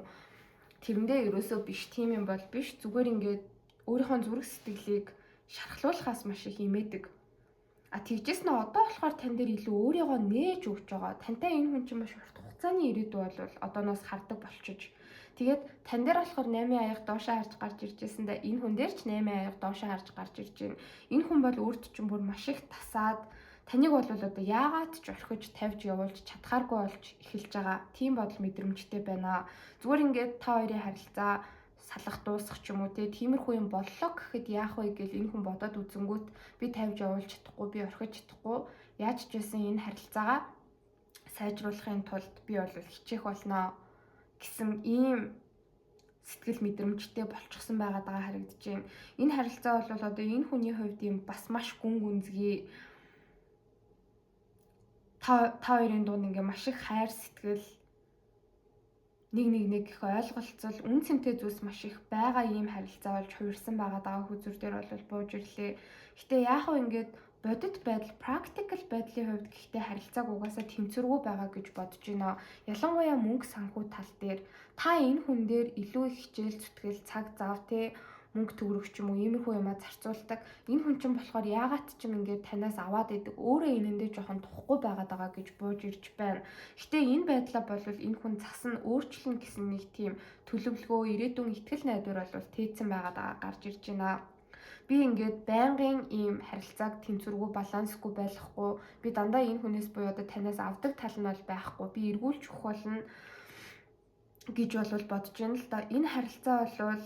тэрэндээ ерөөсөө биш, тийм юм бол биш. Зүгээр ингээд өөрийнхөө зүрх сэтгэлийг шархлуулахаас маш их имээдэг. Тэгжээс нь одоо болохоор тань дээр илүү өөрийгөө нээж өгч байгаа. Тантай энэ хүн чинь маш урт хугацааны ирээдүй бол одооноос хардаг болчихж. Тэгээд тань дээр болохоор 8 аяга доошоо харж гарч иржсэндээ энэ хүн дээр ч 8 аяга доошоо харж гарч ирж байна. Энэ хүн бол өөрт чинь бүр маш их тасаад таныг бол одоо яагаад ч орхиж тавьж явуулж чадхааргүй болж эхэлж байгаа. Тийм бодол мэдрэмжтэй байна. Зүгээр ингээд та хоёрын харилцаа салах дуусах ч юм уу тиймэрхүү юм боллоо гэхэд яах вэ гэж энэ хүн бодоод үзэнгүүт би тавьж явуулж чадахгүй, би орхиж чадахгүй. Яаж ч байсан энэ харилцаагаа сайжруулахын тулд би бол хичээх болно гэсэн ийм сэтгэл мэдрэмжтэй болчихсон байгаад харагдаж байна. Энэ харилцаа бол одоо энэ хүний хувьд юм бас маш гүн гүнзгий та хоёрын дунд ингээ маш их хайр сэтгэл нэг их ойлголцол үн цэнтэй зүйлс маш их байгаа ийм харилцаа болж хувирсан байгаа хүзүр дээр бол бууж ирлээ. Гэтэ яах вэ ингээд бодит байдал, practical байдлын хувьд гэхдээ харилцааг угаасаа тэнцвэргүй байгаа гэж бодож байна. Ялангуяа мөнгө санхүү тал дээр та энэ хүн дээр илүү их хичээл зүтгэл, цаг зав мөнгө төгрөг ч юм уу иймэрхүү юмаа зарцуулдаг. Энэ хүн чинь болохоор яагаад ч юм ингээд танаас аваад идэг өөрөө энэндээ жоохон тухгүй байгаа гэж бууж ирж байна. Гэтэ энэ байдлаа бол энэ хүн цас нь өөрчлөн гэсэн нэг тийм төлөвлөгөө, ирээдүйн итгэл найдвар бол тээцсэн байгаа гарч ирж байна. Би ингээд байнгын ийм харилцааг тэнцвэргүй балансгүй байлгахгүй. Би дандаа энэ хүнээс буюу одоо танаас авдаг тал нь бол байхгүй. Би эргүүлж өгөх болно гэж бол бодож байна л да. Энэ харилцаа бол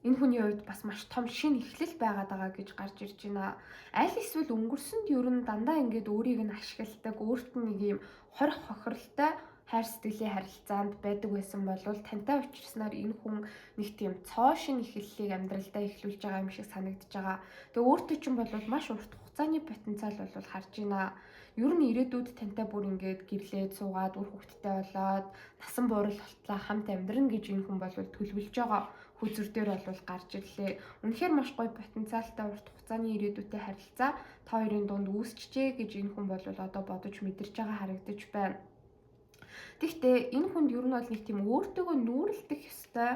энэ хүний хувьд бас маш том шинэ эхлэл байгаа гэж гарч ирж байна. Аль эсвэл өнгөрсөнд ер нь дандаа ингээд өөрийг нь ашигладаг, өөрт нь нэг юм хорих хохиролтой хайр сэтгэлийн харилцаанд байдаг байсан бол тантай уулзснаар энэ хүн нэг тийм цоо шин эхлэлийг амьдралдаа эхлүүлж байгаа юм шиг санагдаж байгаа. Тэгээ өөртөө чинь бол маш урт хугацааны потенциал бол харж байна. Ер нь ирээдүйд тантай бүр ингээд гэрлээд суугаад үр хөвгттэй болоод насан буурал болтлоо хамт амьдрна гэж энэ хүн бол төлөвлөж байгаа. Хүзүр дээр бол гарч ирлээ. Үнэхээр маш гоё потенциалтай урт хугацааны ирээдүйтэй харилцаа та хоёрын дунд үүсчихжээ гэж энэ хүн бол одоо бодож мэдэрч байгаа харагдаж байна. Тэгэхдээ энэ хүнд ер нь бол нэг тийм өөртөөгөө нүүрэлдэх ёстой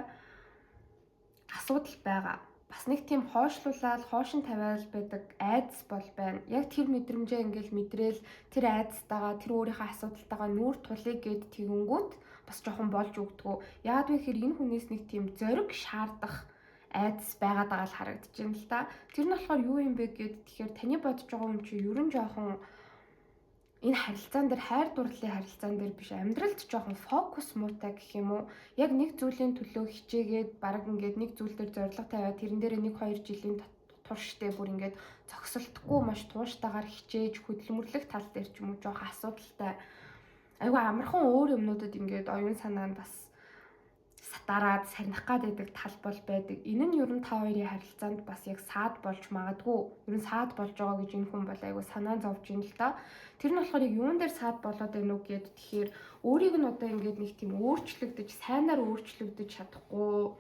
асуудал байгаа. Бас нэг тийм хойшлуулаад хоошин тавиал байдаг айдас бол байна. Яг тэр мэдрэмжээ ингээл мэдрээл тэр айдастайгаа тэр өөрийнхөө асуудалтайгаа нүүр тулъя гэд тэгэнгүүт бас жоохон болж өгдөгөө. Яагаад вэ гэхээр энэ хүнээс нэг тийм зориг шаардах айдас байгаа л харагдаж байна л да. Тэр нь болохоор юу юм бэ гэд тэгэхээр таны бодож байгаа юм чи ер нь жоохон энэ харилцаан дээр хайр дурлалын харилцаан дээр биш амьдралд жоохон фокус муутай гэх юм уу? Яг нэг зүйлийн төлөө хичээгээд баг ингээд нэг зүйл дээр зорилго тавиад тэрэн дээр 1-2 жилийн туршдээ бүр ингээд зогсолтгүй маш тууштайгаар хичээж хөдөлмөрлөх тал дээр ч юм уу жоохон асуудалтай. Айгу амархан өөр юмнуудад ингээд оюун санаа нь бас сатараад сарних гад байдаг тал бол байдаг. Энэ нь ер нь та хоёрын харилцаанд бас яг саад болж магадгүй. Ер нь саад болж байгаа гэж энэ хүн бол айгу санаа зовж ийн л да. Тэр нь болохоор яг юун дээр саад болоод байна уу гэд тэгэхээр өөрийг нь одоо ингээд нэг тийм өөрчлөгдөж, сайнаар өөрчлөгдөж чадахгүй.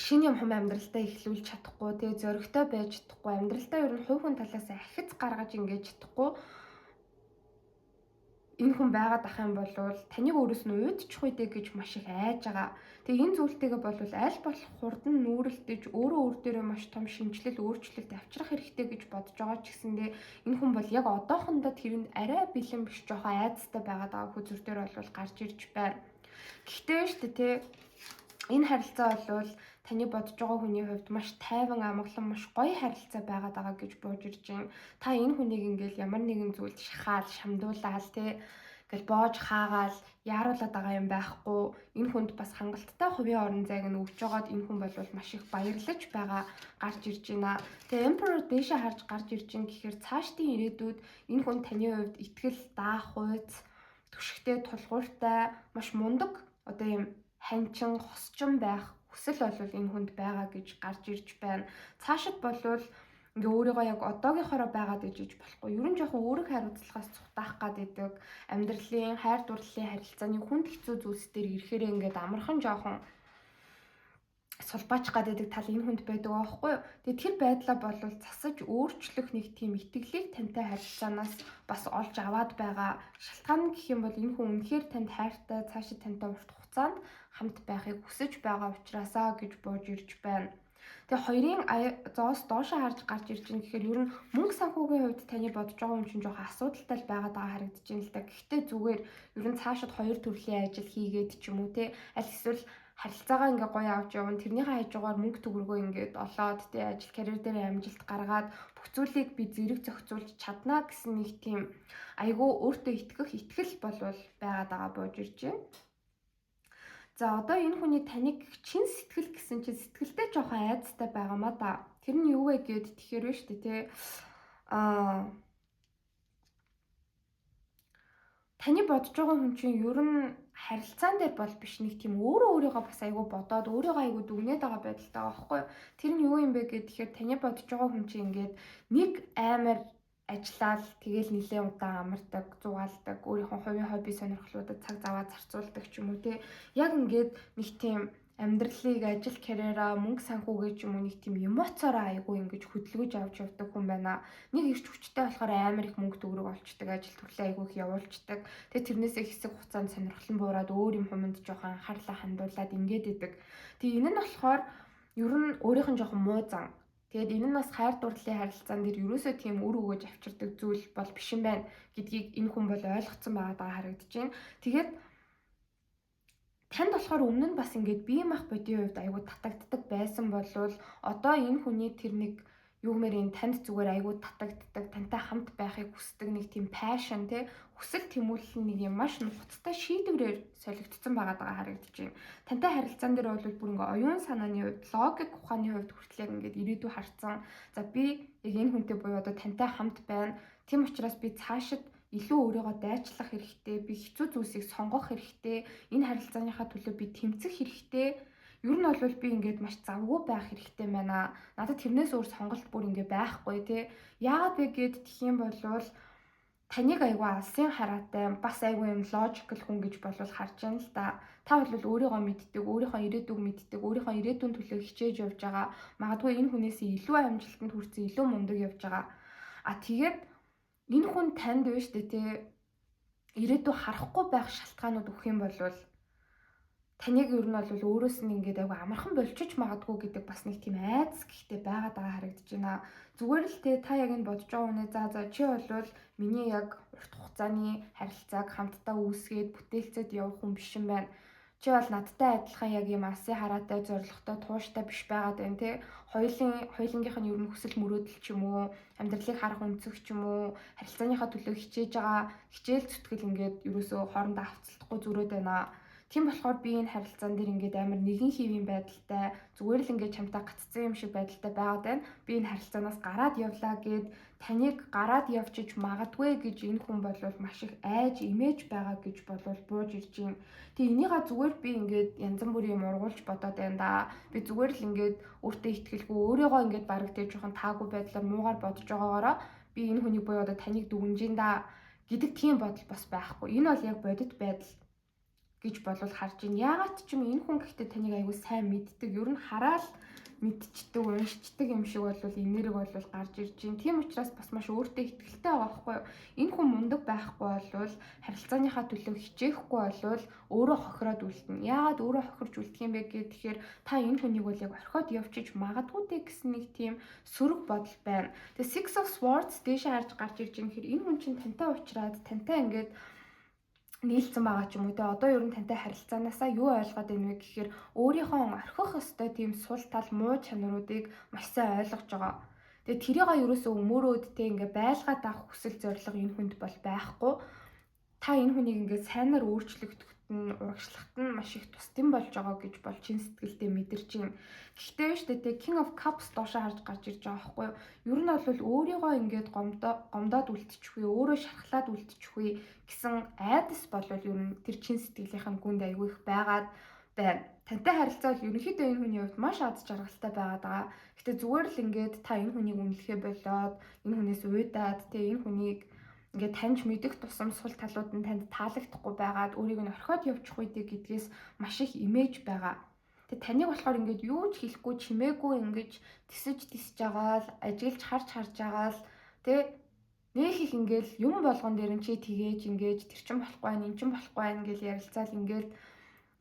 Шинэ юм амьдралдаа эхлүүлж чадахгүй, тэгээ зоригтой байж чадахгүй, амьдралдаа ер нь хувь хүн талаас ахиц гаргаж ингэж чадахгүй. Энэ хүн байгаад ах юм бол таныг өөрөөс нь уйдчих үедээ гэж маш их айж байгаа. Тэгээ энэ зүйлтэйгээ бол аль болох хурдан нүүрэлдэж өөрөө өөр дээрээ маш том шинжилэл өөрчлөлт авчрах хэрэгтэй гэж бодож байгаа ч гэсэндээ энэ хүн бол яг одоохондоо тэрэнд арай бэлэн биш жоохон айцтай байгаа хүзүр дээр бол гарч ирж байна. Гэхдээ штэ тий энэ харилцаа бол таны бодож байгаа хүний хувьд маш тайван амгалан маш гоё харилцаа байгаа гэж бууж ирж байна. Та энэ хүнийг ингээл ямар нэгэн зүйлд шахаал, шамдуулаад тий ингээл боож хаагаал яаруулаад байгаа юм байхгүй. Энэ хүнд бас хангалттай хувийн орон зайг нь өгч байгаад энэ хүн бол маш их баярлаж байгаа гарч ирж байна. Тэгээ Emperor дээшээ харж гарч ирж байна гэхээр цаашдын ирээдүйд энэ хүн таны хувьд итгэл, даах, хууц, түшигтэй, тулгууртай, маш мундаг одоо юм ханчин, хосчин байх хүсэл бол энэ хүнд байгаа гэж гарч ирж байна. Цаашид болвол ингээ өөрийгөө яг одоогийнхороо байгаад ижиж болохгүй. Ер нь жоохон өөрийг хариуцлагаас цухтаах гэдэг амьдралын хайр дурлалын харилцааны хүнд хэцүү зүйлс дээр ирэхээр ингээд амархан жоохон сулбаач гэдэг тал энэ хүнд байдаг аахгүй юу. Тэгээ тэр байдлаа болвол засаж өөрчлөх нэг тийм итгэлийг тантай харилцаанаас бас олж аваад байгаа. Шалтгаан нь гэх юм бол энэ хүн үнэхээр танд хайртай, цаашид тантай урт хугацаанд хамт байхыг хүсэж байгаа учраас гэж бууж ирж байна. Тэгээ хоёрын зоос доошоо харж гарч ирж байгаа гэхээр ер нь мөнгө санхүүгийн хувьд таны бодож байгаа юм чинь жоохон асуудалтай байгаа харагдаж байна л да. Гэхдээ зүгээр ер нь цаашид хоёр төрлийн ажил хийгээд ч юм уу те аль эсвэл харилцаагаа ингээ гоё авч явна. Тэрнийхээ хажуугаар мөнгө төгрөгөө ингээд олоод те ажил карьер дээр амжилт гаргаад бүх зүйлийг би зэрэг зохицуулж чадна гэсэн нэг тийм айгүй өөртөө итгэх итгэл болвол байгаа бууж ирж байна. За одоо энэ хүний таныг чин сэтгэл гэсэн чинь сэтгэлдээ жоохон айцтай байгаамаа да. Тэр нь юу вэ гэд тэгэхээр вэ штэ тий. Таны бодож байгаа хүн чинь ер нь харилцаан дээр бол биш нэг тийм өөрийгөө бас айгүй бодоод өөрийгөө айгүй дүгнээд байгаа байдалтай байгаа байхгүй юу. Тэр нь юу юм бэ гэд тэгэхээр таны бодож байгаа хүн чинь ингээд нэг амар ажиллаад тэгэл нэлээд удаан амардаг, зугаалдаг, өөрийнхөө хувийн хобби сонирхлуудад цаг заваа зарцуулдаг ч юм уу тий. Яг ингээд нэг тийм амьдралыг ажил карьераа мөнгө санхүүгээ ч юм уу нэг тийм эмоцороо айгүй ингэж хөдөлгөж авч явдаг хүн байна. Нэг ирч хүчтэй болохоор амар их мөнгө төгрөг олчдаг, ажил төрлөө айгүй их явуулцдаг. Тэгээ тэрнээсээ хэсэг хугацаанд сонирхол нь буураад өөр юм хүмүүнд жоохон анхаарлаа хандуулад ингээд идэг. Тэгээ энэ нь болохоор ер нь өөрийнх нь жоохон муу зан. Тэгээд энэ нь бас хайр дурлалын харилцаан дээр ерөөсөө тийм үр өгөөж авчирдаг зүйл бол биш юм байна гэдгийг энэ хүн бол ойлгоцсон байгаа харагдаж байна. Тэгээд танд болохоор өмнө нь бас ингээд бие мах бодийн хувьд айгүй татагддаг байсан болвол одоо энэ хүний тэр нэг юу гэмээр танд зүгээр айгүй татагддаг, тантай хамт байхыг хүсдэг нэг тийм passion тий хүсэл тэмүүлэл нэг юм маш нухацтай шийдвэрээр солигдсон байгаа харагдаж байна. Тантай харилцаан дээр бол бүр ингээ оюун санааны хувьд, логик ухааны хувьд хүртэл ингээд ирээдүй харцсан. За би яг энэ хүнтэй буюу одоо тантай хамт байна. Тийм учраас би цаашид илүү өөрийгөө дайчлах хэрэгтэй, би хэцүү зүйлсийг сонгох хэрэгтэй, энэ харилцааныхаа төлөө би тэмцэх хэрэгтэй. Ер нь бол би ингээд маш завгүй байх хэрэгтэй байна. Надад тэрнээс өөр сонголт бүр ингээ байхгүй тий. Яагаад вэ гэд тхиим болвол таныг айгүй алсын хараатай, бас айгүй юм логикл хүн гэж болвол харж байна л да. Та бол өөрийгөө мэддэг, өөрийнхөө ирээдүйг мэддэг, өөрийнхөө ирээдүйн төлөө хичээж явж байгаа. Магадгүй энэ хүнээс илүү амжилтанд хүрсэн, илүү мундаг явж байгаа. Тэгээд энэ хүн танд биш дээ тий. Ирээдүй харахгүй байх шалтгаанууд өгөх юм бол таныг ер нь бол өөрөөс нь ингээд айгүй амархан болчих магадгүй гэдэг бас нэг тийм айдас гэхдээ байгаад байгаа харагдаж байна. Зүгээр л та яг энэ бодож байгаа үнэ за чи бол миний яг урт хугацааны харилцааг хамтдаа үүсгээд бүтээлцэд явах хүн биш юм байна. Чи бол надтай адилхан яг юм алсын хараатай, зоригтой, тууштай биш байгаад байна тий. Хоёулынгийнх нь ер нь хүсэл мөрөөдөл ч юм уу, амьдралыг харах өнцөг ч юм уу, харилцааныхаа төлөө хичээж байгаа хичээл зүтгэл ингээд ерөөсөө хоорондоо хавцлахгүй зүрөөд байна. Тийм болохоор би энэ харилцаан дээр ингээд амар нэгэн хэвийн байдалтай зүгээр л ингээд чамтай гаццсан юм шиг байдалтай байгаад байна. Би энэ харилцаанаас гараад явлаа гэд таныг гараад явчих магадгүй гэж энэ хүн болвол маш их айж имэж байгаа гэж болвол бууж ирж юм. Тэгээ энийгээ зүгээр би ингээд янз бүрийн юм ургуулж бодоод байна да. Би зүгээр л ингээд өөртөө ихтгэлгүй өөрийгөө ингээд бараг тэр жоохон таагүй байдлаар муугаар бодож байгаагаараа би энэ хүний буюу одоо таныг дүгнэж ин да гэдэг тийм бодол бас байхгүй. Энэ бол яг бодит байдал гэж болвол харж байна. Яагаад ч юм энэ хүн гэхдээ таныг аягүй сайн мэддэг. Ер нь хараад мэдчихдэг, уншчихдаг юм шиг болвол энерги болвол гарч ирж байна. Тийм учраас бас маш өөртөө ихтэй байгаа байхгүй юу? Энэ хүн мундаг байхгүй болвол харилцааныхаа төлөө хичээхгүй болвол өөрөө хохироод үлдэнэ. Яагаад өөрөө хохирж үлдэх юм бэ гэхээр та энэ хүнийг бол яг орхиод явчих магадгүй дээ гэсэн нэг тийм сөрөг бодол байна. Тэгээ Six of Swords дээшээ харж гарч ирж байгаа хэрэг энэ хүн чинь тантай уулзраад тантай ингээд нийлцсэн байгаа ч юм уу те одоо ер нь тантай харилцаанаасаа юу ойлгоод байна вэ гэхээр өөрийнхөө орхих ёстой тийм сул тал муу чанаруудыг маш сайн ойлгож байгаа. Тэгээ тэрийгээ ерөөсөө өмөрөөд те ингээ байлгаад авах хүсэл зориг энэ хүнд бол байхгүй. Та энэ хүнийг ингээ сайнаар өөрчлөгдөхөд нь урагшлахад нь маш их тусдим болж байгаа гэж бол чин сэтгэлдээ мэдэрч юм. Гэхдээ биш тэ King of Cups доошоо харж гарч ирж байгаа байхгүй юу? Ер нь бол өөрийгөө ингээд гомдоод үлдчихвээ, өөрөө шархлаад үлдчихвээ гэсэн айдас болвол ер нь тэр чин сэтгэлийнхэн гүнд аягүй их байгаад байна. Тантай харилцаа бол ерөнхийдөө энэ хүний хувьд маш аз жаргалтай байгаад байгаа. Гэтэ зүгээр л ингээд та энэ хүнийг үнэлэхээ болоод энэ хүнээс уйдаад тэ энэ хүнийг ингээд таньж мэдэх тусам сул талууд нь танд таалагдахгүй байгаад өөрийг нь орхиод явчих үйдэ гэдгээс маш их имэж байгаа. Тэг таныг болохоор ингээд юу ч хэлэхгүй чимээгүй ингэж тисэж байгаа л ажиглж харж байгаа л тэг нэг их ингээл юм болгон дээр нь чи тгээж ингэж тэр чин болохгүй байх, эн чин болохгүй байх ингээл ярилцаал ингээл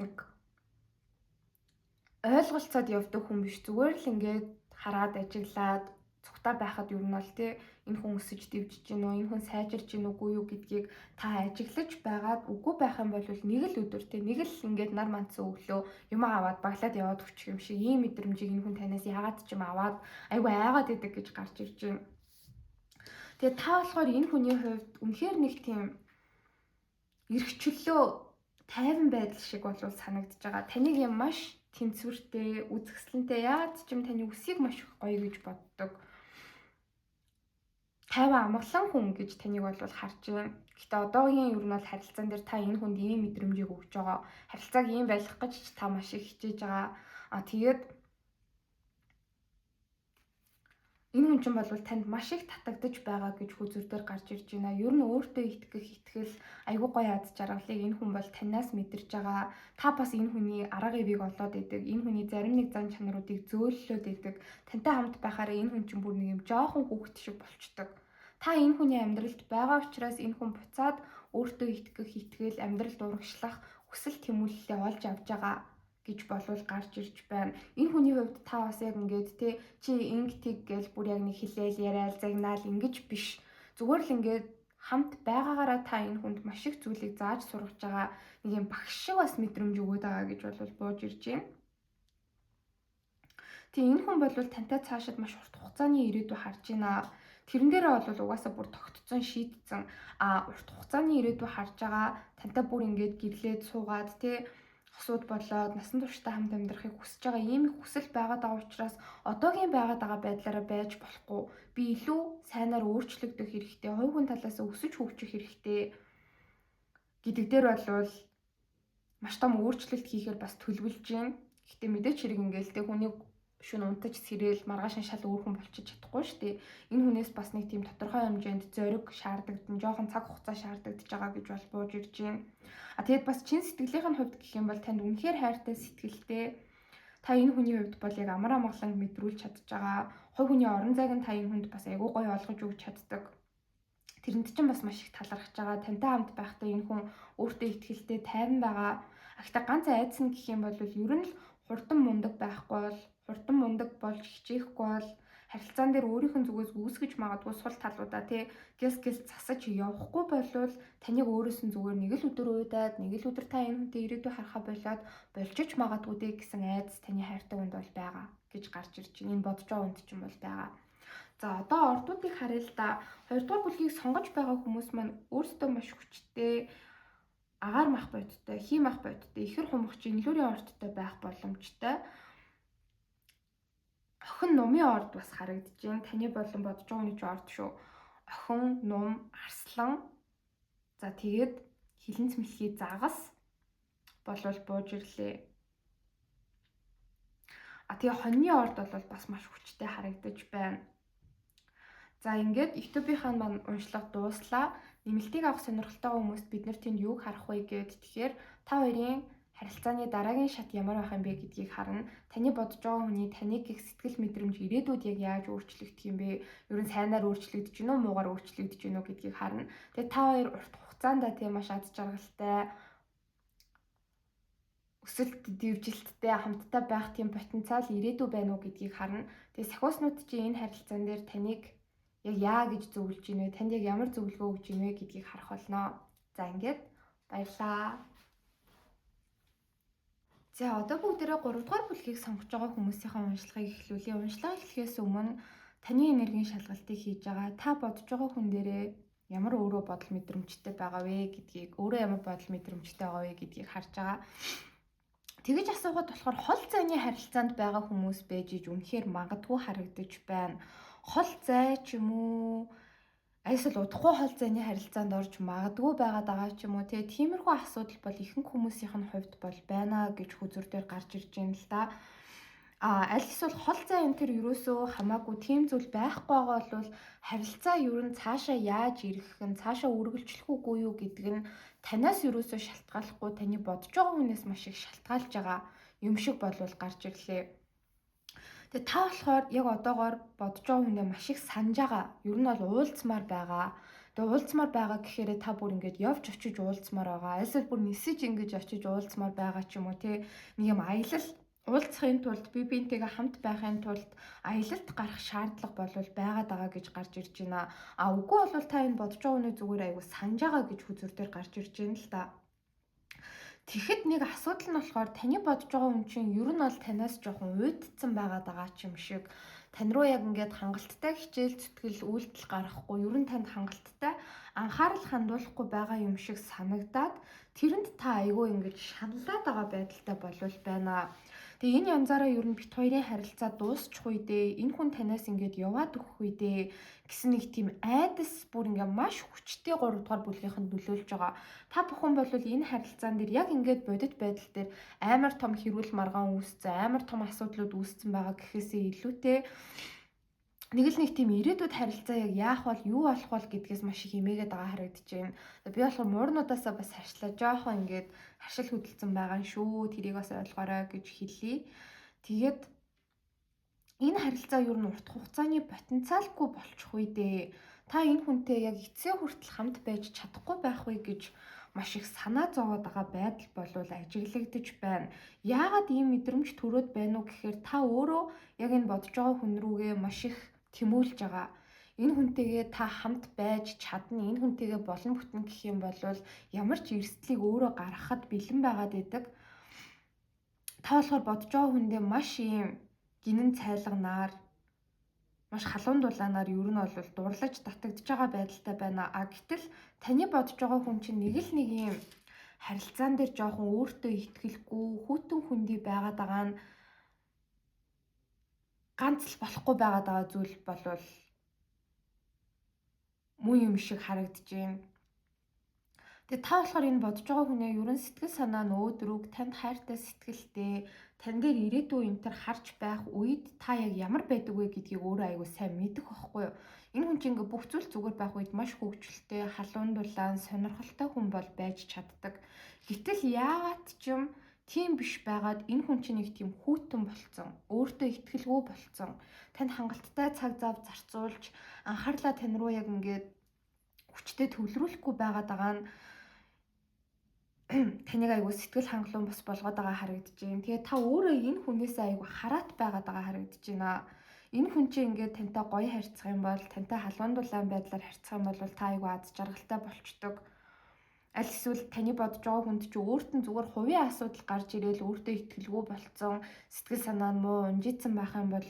нэг ойлголцоод явдаг хүн биш зүгээр л ингээд хараад ажиглаад цугтаа байхад ер нь бол тий энэ хүн өсөж дэвжиж гин үү, энэ хүн сайжирч гин үгүй юу гэдгийг та ажиглаж байгаад үгүй байх юм бол нэг л өдөр тий нэг л ингээд нар мандсан өглөө юм аваад баглаад яваад өччих юм шиг ийм мэдрэмжийг энэ хүн танаас яагаад ч юм аваад айгу айгаад идэг гэж гарч ирж байна. Тэгээ та болохоор энэ хүний хувьд үнэхээр нэг тийм эрхчлөө тайван байдал шиг болов санагдаж байгаа. Таныг юм маш тэнцвэртэй, үзэсгэлэнтэй яагаад ч юм таны үсийг маш их гоё гэж боддог. Тайван амгалан хүн гэж таныг бол харж байна. Гэтэ одоогийн ер нь бол харилцаан дээр та энэ хүнд ийм мэдрэмжийг өгч байгаа. Харилцааг ийм байлгах гэж та маш их хичээж байгаа. Тэгээд энэ хүн чинь бол танд маш их татагдаж байгаа гэж хүзүр дээр гарч ирж байна. Ер нь өөртөө итгэх итгэл айгүй гоё ад жаргалыг энэ хүн бол танаас мэдэрч байгаа. Та бас энэ хүний арга ивийг олоод идэг. Энэ хүний зарим нэг зан чанаруудыг зөөллөөд идэг. Тантай хамт байхаараа энэ хүн чинь бүр нэг юм жоохон хүүхэд шиг болчдөг. Та энэ хүний амьдралд байгаа учраас энэ хүн буцаад өөртөө итгэх итгэл, амьдралд урагшлах, хүсэл тэмүүлэлээ олж авч байгаа гэж болвол гарч ирж байна. Энэ хүний хувьд та бас яг ингээд чи инг тэг гэж бүр яг нэг хэлээл яриад загнаал ингэж биш. Зүгээр л ингээд хамт байгаагаараа та энэ хүнд маш их зүйлийг зааж сургаж байгаа нэг юм багш шиг бас мэдрэмж өгöd байгаа гэж бол бууж ирж байна. Тэгээ энэ хүн бол тантай цаашид маш урт хугацааны ирээдүй харж байна. Тэрэн дээрээ бол угаасаа бүр тогтцсон шийдсэн урт хугацааны ирээдүй харж байгаа. Тантай бүр ингээд гэрлээд суугаад хосууд болоод насан туршдаа хамт амьдрахыг хүсэж байгаа ийм их хүсэл байгаад байгаа учраас одоогийн байгаад байгаа байдлаараа байж болохгүй. Би илүү сайнаар өөрчлөгдөх хэрэгтэй, хувь хүн талаас өсөж хөгжих хэрэгтэй гэдэг дээр бол маш том өөрчлөлт хийхээр бас төлөвлөж байна. Гэхдээ мэдээч хэрэг ингээл хүнийг шүн унтаж сэрээл маргааш нь шал өөр хүн болчих чадахгүй шүү дээ. Энэ хүнээс бас нэг тийм тодорхой хэмжээнд зориг шаардлагдан, жоохон цаг хугацаа шаардагдаж байгаа гэж бол бууж ирж байна. Тэгээд бас чин сэтгэлийнх нь хувьд гэх юм бол танд үнэхээр хайртай сэтгэлтэй. Та энэ хүний хувьд бол яг амар амгалан мэдрүүлж чадж байгаа. Хувь хүний орон зайг нь та энэ хүнд бас айгүй гоё олгож өгч чаддаг. Тэрэнд чинь бас маш их талархаж байгаа. Тантай хамт байхдаа энэ хүн өөртөө ихтэй тайван байгаа. Ахта ганц айдас нь гэх юм бол ер нь л хурдан мундаг байхгүй бол хурдан мундаг болж хичээхгүй бол харилцаан дээр өөрийнх нь зүгээс үүсгэж магадгүй сул талуудаа гис засаж явахгүй болвол таныг өөрөөс нь зүгээр нэг л өдөр уйдаад нэг л өдөр та энэ хүнтэй ирээдүй харахаа болоод болжиж магадгүй дээ гэсэн айдас таны хайртай хүнд бол байгаа гэж гарч ирж байна. Энэ бодож байгаа хүнд ч юм бол байгаа. За одоо ордуудыг харъя л да. 2 дугаар бүлгийг сонгож байгаа хүмүүс маань өөрсдөө маш хүчтэй агаар мах бодтой, хий мах бодтой, ихэр хумгч инлүүрийн орттой байх боломжтой. Охин нумын орд бас харагдаж байна. Таны болон бодож байгаа хүний ч орд шүү. Охин, нум, арслан. За тэгээд хилэнц мэлхий загас болвол бууж ирлээ. Тэгээ хоньны орд бол бас маш хүчтэй харагдаж байна. За ингээд YouTube-ийн маань уншлага дууслаа. Нэмэлтийг авах сонирхолтой хүмүүст бид нар тэнд юуг харах вэ гэд тэгэхээр та хоёрын харилцааны дараагийн шат ямар байх юм бэ гэдгийг харна. Таны бодож байгаа хүний таныг гих сэтгэл мэдрэмж ирээдүйд яг яаж өөрчлөгдөх юм бэ? Ер нь сайнаар өөрчлөгдөж гинөө, муугаар өөрчлөгдөж гинөө гэдгийг харна. Тэгээ та хоёр урт хугацаанд маш аз жаргалтай өсөлт дэвжилттэй хамтдаа байх тийм потенциал ирээдүй байна уу гэдгийг харна. Тэгээ сахиуснууд чинь энэ харилцаан дээр таныг яг яа гэж зөвлөж гинэ, танд яг ямар зөвлөгөө өгч гинэ гэдгийг харах болно. За ингээд баярлаа. За одоо бүгдээрээ 3 дугаар бүлгийг сонгож байгаа хүмүүсийн уншлагыг эхлүүлье. Уншлага эхлэхээс өмнө таны энергийн шалгалтыг хийж байгаа. Та бодож байгаа хүн дээрээ ямар өөрөө бодол мэдрэмжтэй байгаа вэ гэдгийг, өөрөө ямар бодол мэдрэмжтэй байгаа вэ гэдгийг харж байгаа. Тэгэж асуугаад болохоор хол зайны харилцаанд байгаа хүмүүс байж иж үнэхээр магадгүй харагдаж байна. Хол зай ч юм уу айсэл удахгүй хол зайны харилцаанд орж магадгүй байгаад байгаа ч юм уу тиймэрхүү асуудал бол ихэнх хүмүүсийнх нь хувьд бол байна гэж хүзүр дээр гарч ирж байна л да. Аль эсвэл хол зай энэ төр ерөөсөө хамаагүй тийм зүйл байхгүй байгаа бол харилцаа ер нь цаашаа яаж ирэх нь цаашаа үргэлжлэх үгүй юу гэдэг нь танаас ерөөсөө шалтгааллахгүй таны бодож байгаа хүнээс маш их шалтгаалж байгаа юм шиг болвол гарч ирлээ. Тэгээ та болохоор яг одоогоор бодож байгаа хүнээ маш их санаж байгаа. Ер нь бол уулзмаар байгаа. Тэгээ уулзмаар байгаа гэхээр та бүр ингээд явж очиж уулзмаар байгаа. Эсвэл бүр нисэж ингэж очиж уулзмаар байгаа ч юм уу нэг юм аялал уулзахын тулд бинтэйгээ хамт байхын тулд аялалд гарах шаардлага болвол байгаад байгаа гэж гарч ирж байна. Үгүй бол та энэ бодож байгаа хүнээ зүгээр айгу санаж байгаа гэж хүзүр дээр гарч ирж байна л та. Тэгэхэд нэг асуудал нь болохоор таны бодож байгаа хүн чинь ер нь бол танаас жоохон уйдцсан байгаад байгаа ч юм шиг. Тань руу яг ингээд хангалттай хичээл зүтгэл үйлдэл гаргахгүй, ер нь танд хангалттай анхаарал хандуулахгүй байгаа юм шиг санагдаад тэрэнд та айгүй ингээд шаналлаад байгаа байдалтай болвол байна. Тэгээ энэ янзаараа ер нь бит хоёрын харилцаа дуусчих үедээ энэ хүн танаас ингээд яваад өгөх үедээ гэсэн нэг тийм айдас бүр ингээд маш хүчтэй 3 дугаар бүлгийнхэнд нөлөөлж байгаа. Та бүхэн бол энэ харилцаан дээр яг ингээд бодит байдал дээр амар том хэрүүл маргаан үүссэн, амар том асуудлууд үүссэн байгаа гэхээсээ илүүтэй нэг л нэг тийм ирээдүйд харилцаа яг яах бол юу болох бол гэдгээс маш их эмээгээд байгаа харагдаж байна. Би болохоор муурнуудаасаа бас харьцлаа жоохон ингээд харшил хөдөлсөн байгаа нь шүү. Тэрийг бас ойлгоорой гэж хэлье. Тэгээд энэ харилцаа юу н урт хугацааны потенциалгүй болчих үе дээ. Та энэ хүнтэй яг эцсийн хүртэл хамт байж чадахгүй байх вэ гэж маш их санаа зовоод байгаа байдал болвол ажиглагдаж байна. Яагаад ийм мэдрэмж төрөөд байна уу гэхээр та өөрөө яг энэ бодож байгаа хүн рүүгээ маш их тэмүүлж байгаа. Энэ хүнтэйгээ та хамт байж чадна, энэ хүнтэйгээ болон бүтэн гэх юм бол ямар ч эрсдлийг өөрөө гаргахад бэлэн байгаад идэг. Та болохоор бодож байгаа хүндээ маш ийм гинэн цайлганаар маш халуун дулаанаар ер нь бол дурлаж татагдж байгаа байдалтай байна. Гэтэл таны бодож байгаа хүн чинь нэг л нэг юм харилцаан дээр жоохон өөртөө итгэлгүй, хүйтэн хүндий байгаад байгаа нь ганц л болохгүй байгаад байгаа зүйл болвол муу юм шиг харагдаж байна. Тэгээ та болохоор энэ бодож байгаа хүнээ ерөн сэтгэл санаа нь өөдрөг, танд хайртай сэтгэлтэй, тань дээр ирээдүй энэ төр харж байх үед та яг ямар байдаг вэ гэдгийг өөрөө аягүй сайн мэдэх байхгүй юу? Энэ хүн чинь ингээ бүх зүйл зүгээр байх үед маш хөвгчлөлтэй, халуун дулаан, сонирхолтой хүн бол байж чаддаг. Гэтэл яагаад ч юм тийм биш байгаад энэ хүн чинь нэг тийм хүйтэн болцсон, өөртөө итгэлгүй болцсон. Танд хангалттай цаг зав зарцуулж, анхаарлаа тань руу яг ингээд хүчтэй төвлөрүүлэхгүй байгаад байгаа нь таныг аягүй сэтгэл хангалуун бас болгоод байгаа харагдаж байна. Тэгээ та өөрөө энэ хүнээсээ аягүй хараат байгаад байгаа харагдаж байна. Энэ хүн чинь ингээд тантай гоё харьцах юм бол, тантай халуун дулаан байдлаар харьцах юм бол та аягүй аз жаргалтай болчдөг. Аль эсвэл таны бодож байгаа хүнд чи өөрт нь зүгээр хувийн асуудал гарч ирээл өөртөө итгэлгүй болцсон, сэтгэл санаа нь муу унжицсан байх юм бол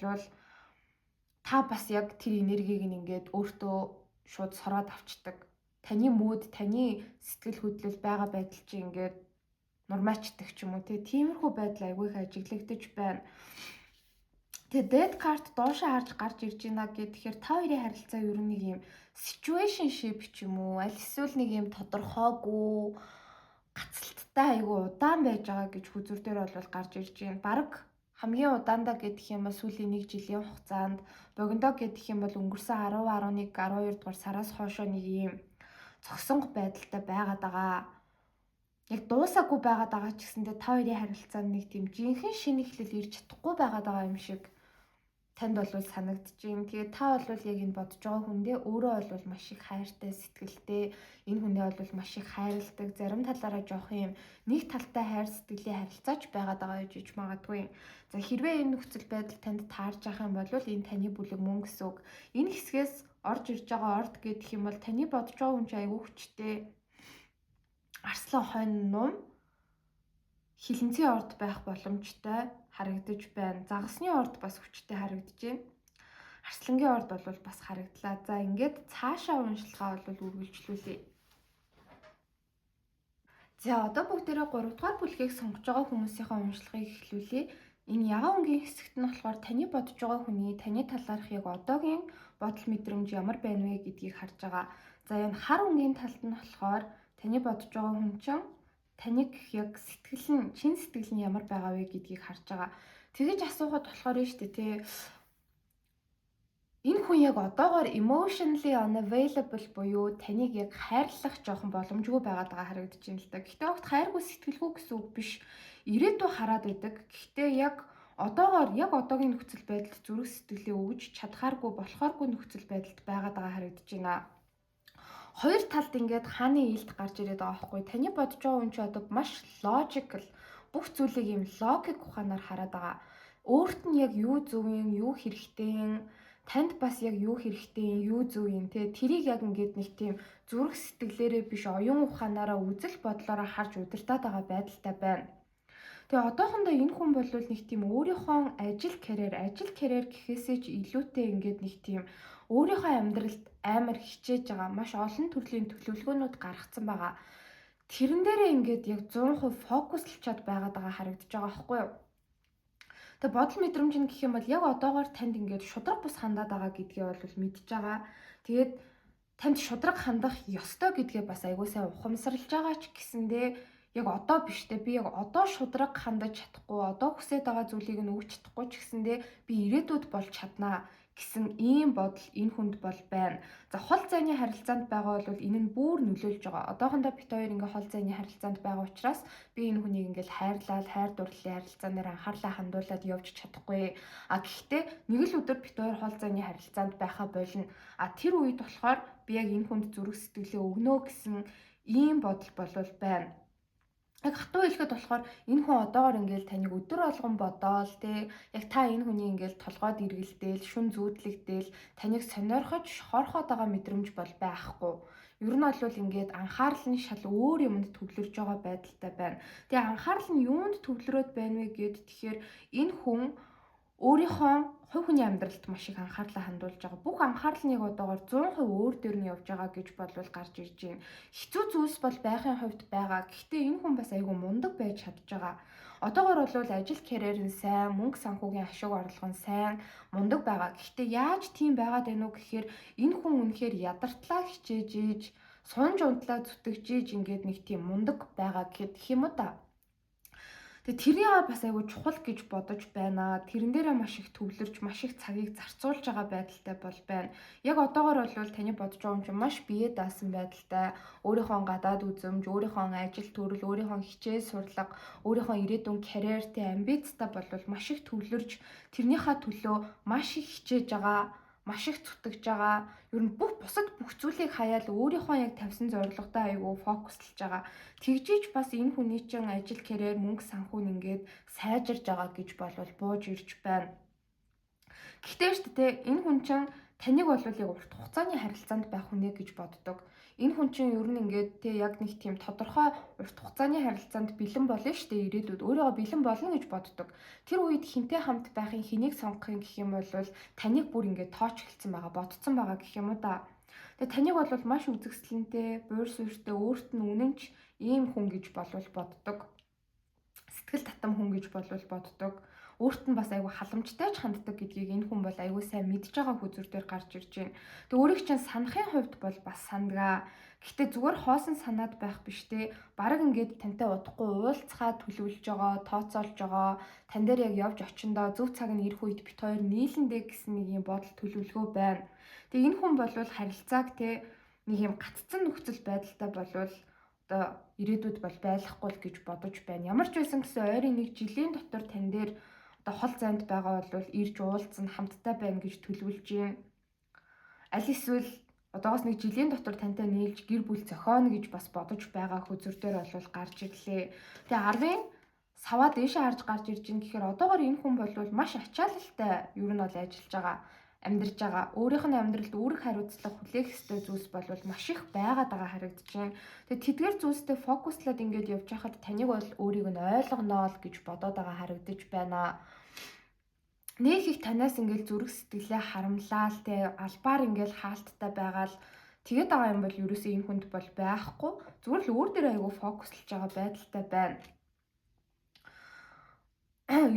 та бас яг тэр энергийг ингээд өөртөө шууд сороод авчдаг. Таны мод, таны сэтгэл хөдлөл байгаа байдал чи ингээд нурмаачдаг ч юм уу тиймэрхүү байдал аягүй их ажиглагдаж байна. Тэгээ dead card доошоо харж гарч ирж байна гэхээр та хоёрын харилцаа ер нь нэг юм situationship ч юм уу аль эсвэл нэг юм тодорхойгүй гацалттай аягүй удаан байж байгаа гэж хүзүр дээр бол гарч ирж байна. Бараг хамгийн удаандаа гэх юм бол сүүлийн 1 жилийн хугацаанд богиндоо гэх юм бол өнгөрсөн 10, 11, 12 дугаар сараас хойшоо нэг юм цогсонго байдалтай байгаад байгаа. Яг дуусаагүй байгаад байгаа ч гэсэндээ та хоёрын харилцаанд нэг тийм жинхэнэ шинэхлэл ирж чадахгүй байгаад байгаа юм шиг танд бол санагдаж байна. Тэгээ та бол яг энэ бодож байгаа хүндээ өөрөө бол маш их хайртай, сэтгэлтэй, энэ хүнээ бол маш их хайрладаг, зарим талаараа жоох юм нэг талтай хайр сэтгэлийн харилцаач байгаад байгаа гэж магадгүй. За хэрвээ энэ нөхцөл байдал танд таарж ах юм бол энэ таны бүлэг мөн гэсэн үг. Энэ хэсгээс орж ирж байгаа орд гэх юм бол таны бодож байгаа хүн чинь аягүй хүчтэй арслан хойно нум хилэнцгийн орд байх боломжтой харагдаж байна. Загасны орд бас хүчтэй харагдаж байна. Арслангийн орд бол бас харагдлаа. За ингээд цаашаа уншилгаа бол үргэлжлүүлье. За одоо бүгдээрээ 3 дугаар бүлгийг сонгож байгаа хүмүүсийнхээ уншилгыг эхлүүлье. Энэ ягаан өнгийн хэсэгт нь болохоор таны бодож байгаа хүний таны талаарх яг одоогийн бодол мэдрэмж ямар байна вэ гэдгийг харж байгаа. За энэ хар өнгийн талд нь болохоор таны бодож байгаа хүн чинь таныг яг сэтгэл нь, чин сэтгэл нь ямар байгаа вэ гэдгийг харж байгаа. Тэгэж асуухад болохоор нь шүү дээ тий. Энэ хүн яг одоогоор emotionally unavailable буюу таныг яг хайрлах жоохон боломжгүй байгаад байгаа харагдаж байна л да. Гэхдээ огт хайргүй сэтгэлгүй гэсэн үг биш. Ирээдүй хараад байдаг. Гэхдээ яг одоогоор яг одоогийн нөхцөл байдалд зүрх сэтгэлээ өгж чадхааргүй болохооргүй нөхцөл байдалд байгаад байгаа харагдаж байна. Хоёр талд ингээд хааны ээлд гарч ирээд байгаа байхгүй. Таны бодож байгаа хүн чи одоо маш logical бүх зүйлийг юм логик ухаанаар хараад байгаа. Өөрт нь яг юу зөв юм, юу хэрэгтэй юм, танд бас яг юу хэрэгтэй юм, юу зөв юм те тэрийг яг ингээд нэг тийм зүрх сэтгэлээрээ биш оюун ухаанаараа үзэл бодлороо харж удирдах байгаа байдалтай байна. Тэгээ одоохондоо энэ хүн бол нэг тийм өөрийнхөө ажил карьер гэхээсээ ч илүүтэй ингээд нэг тийм өөрийнхөө амьдралд амар хичээж байгаа маш олон төрлийн төлөвлөгөөнүүд гаргацсан байгаа. Тэрэн дээрээ ингээд яг 100% фокуслчаад байгаад байгаа харагдаж байгаа байхгүй юу? Тэгээ бодол мэдрэмж нь гэх юм бол яг одоогоор танд ингээд шудраг бус хандаад байгаа гэдгээ бол мэдж байгаа. Тэгээд танд шудраг хандах ёстой гэдгээ бас айгуу сайн ухамсарлаж байгаа ч гэсэндээ яг одоо биштэй би яг одоо шудраг хандаж чадахгүй, одоо хүсэж байгаа зүйлийг нь өгч чадахгүй ч гэсэндээ би ирээдүйд болж чаднаа гэсэн ийм бодол энэ хүнд бол байна. За хол зайны харилцаанд байгаа бол энэ нь бүр нөлөөлж байгаа. Одоохондоо бит хоёр ингээ хол зайны харилцаанд байгаа учраас би энэ хүнийг ингээл хайрлаад хайр дурлалын харилцаан дээр анхаарлаа хандуулад явж чадахгүй. Гэхдээ нэг л өдөр бит хоёр хол зайны харилцаанд байхаа болно. Тэр үед болохоор би яг энэ хүнд зүрх сэтгэлээ өгнө гэсэн ийм бодол болвол байна. Яг хатуу хэлэхэд болохоор энэ хүн одоогоор ингээл таныг өдөр болгон бодоол те яг та энэ хүний ингээл толгойд эргэлдээл шүн зүүдлэгдээл таныг сонирхож хорхоод байгаа мэдрэмж бол байхгүй. Ер нь бол ингээд анхаарал нь шал өөр юмд төвлөрж байгаа байдалтай байна. Тэгээ анхаарал нь юунд төвлөрөөд байна вэ гэд тэгэхээр энэ хүн өөрийнхөө хувь хүний амьдралд маш их анхаарлаа хандуулж байгаа. Бүх анхаарал нэг одоогоор 100% өөр дээр нь явж байгаа гэж болвол гарч ирж байна. Хэцүү зүйлс бол байхын хувьд байгаа. Гэхдээ энэ хүн бас айгүй мундаг байж чадж байгаа. Одоогоор бол ажил карьер нь сайн, мөнгө санхүүгийн ашиг орлого нь сайн, мундаг байгаа. Гэхдээ яаж тийм байгаад байна уу гэхээр энэ хүн үнэхээр ядартлаа хичээж ийж, сунж унтлаа зүтгэж ийж ингээд нэг тийм мундаг байгаа гэх юм уу та. Тэгээ тэрийг бас айгүй чухал гэж бодож байна. Тэрэн дээрээ маш их төвлөрж, маш их цагийг зарцуулж байгаа байдалтай бол байна. Яг одоогоор бол таны бодож байгаа юм чинь маш бие даасан байдалтай. Өөрийнхөө гадаад үзэмж, өөрийнхөө ажил төрөл, өөрийнхөө хичээл сурлага, өөрийнхөө ирээдүйн карьертэй амбицтай бол маш их төвлөрж, тэрнийхээ төлөө маш их хичээж байгаа, маш их зүтгэж байгаа. Ер нь бусад бүх зүйлийг хаяал өөрийнхөө яг тавьсан зорилготой айгүй фокуслж байгаа. Тэгжиж бас энэ хүний чинь ажил карьер мөнгө санхүү нь ингээд сайжирж байгаа гэж болвол бууж ирж байна. Гэхдээ шүү дээ энэ хүн чинь таныг бол яг урт хугацааны харилцаанд байх хүнээ гэж боддог. Энэ хүн чинь ер нь ингээд яг нэг тийм тодорхой урт хугацааны харилцаанд бэлэн болно шүү дээ ирээдүйд өөрийгөө бэлэн болно гэж боддог. Тэр үед хинтээ хамт байхын хэнийг сонгохын гэх юм бол таныг бүр ингээд тооч эхэлсэн байгаа, ботцсон байгаа гэх юм уу да. Тэгээ таныг бол маш үзэсгэлэнтэй, буур суурьтай, өөрт нь үнэнч ийм хүн гэж болвол боддог. Сэтгэл татам хүн гэж болвол боддог. Өөрт нь бас айгүй халамжтай ч ханддаг гэдгийг энэ хүн бол айгүй сайн мэдж байгаа хүзүр дээр гарч ирж байна. Тэг өөрийг чинь санахын хувьд бол бас сандгаа. Гэхдээ зүгээр хоосон санаад байх биш те. Бараг ингээд тантай удахгүй уулзхаа төлөвлөж байгаа, тооцоолж байгаа. Тан дээр яг явж очиндоо зөв цаг нь ирэх үед бит хоёр нийлэндээ гэсэн нэг юм бодол төлөвлөгөө байна. Тэг энэ хүн бол харилцааг те нэг юм гаццсан нөхцөл байдалтай болвол одоо ирээдүйд бол байхгүй л гэж бодож байна. Ямар ч байсан гэсэн ойрын нэг жилийн дотор тань дээр одоо хол зайд байгаа бол ирж уулзсан хамттай байна гэж төлөвлөж юм. Аль эсвэл одоогоос нэг жилийн дотор тантай нийлж гэр бүл зохионо гэж бас бодож байгаа хүзүр дээр бол гарч ирлээ. Тэгээ арвын саваа дээшээ харж гарч ирж байна гэхээр одоогоор энэ хүн бол маш ачаалалтай ер нь бол ажиллаж байгаа, амьдарч байгаа. Өөрийнх нь амьдралд үүрэг хариуцлага хүлээх ёстой зүйлс бол маш их байгаад байгаа харагдаж байна. Тэгээ тэдгээр зүйлстэй фокуслаад ингээд явж байхад таныг бол өөрийг нь ойлгоноо л гэж бодоод байгаа харагдаж байна. Нэг их танаас ингээл зүрх сэтгэлээ харамлаал те албаар ингээл хаалттай байгаал тэгээд байгаа юм бол ерөөсөө энэ хүнд бол байхгүй. Зүгээр л өөр дээр айгүй фокуслж байгаа байдалтай байна.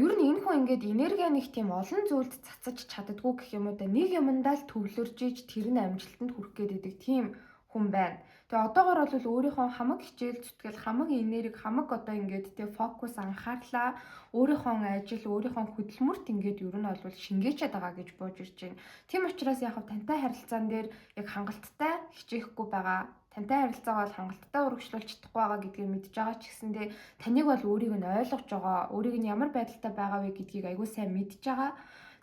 Ер нь энэ хүн ингээд энерги нэг тийм олон зүйлд цацаж чаддгүй гэх юм уу да нэг юмдаа л төвлөрж иж тэр нь амжилтанд хүрэх гэдэг тийм хүн байна. Тэгээ одоогоор бол өөрийнхөө хамаг хичээл зүтгэл хамаг энерги хамаг одоо ингээд тий фокус анхаарлаа өөрийнхөө ажил өөрийнхөө хөдөлмөрт ингээд ер нь бол шингээчээд байгаа гэж бууж ирж байна. Тийм учраас яг тантай харилцаан дээр яг хангалттай хичээхгүй байгаа. Тантай харилцаагаа бол хангалттай урагшлуулж чадахгүй байгаа гэдгийг мэдж байгаа ч гэсэндээ таныг бол өөрийг нь ойлгож байгаа, өөрийг нь ямар байдалтай байгаа вэ гэдгийг аягүй сайн мэдж байгаа.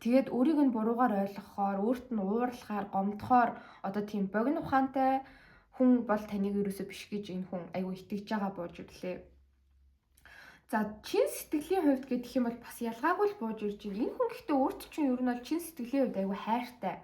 Тэгээд өөрийг нь буруугаар ойлгохоор, өөрт нь уурлахаар, гомдохоор одоо тийм богино ухаантай хүн бол таныг ерөөсөө биш гэж энэ хүн аягүй итгэж байгаа бууж ирлээ. За чин сэтгэлийн хувьд гэх юм бол бас ялгаагүй л бууж ирж байна. Энэ хүн гэхдээ өөрт чинь ер нь бол чин сэтгэлийн хувьд аягүй хайртай.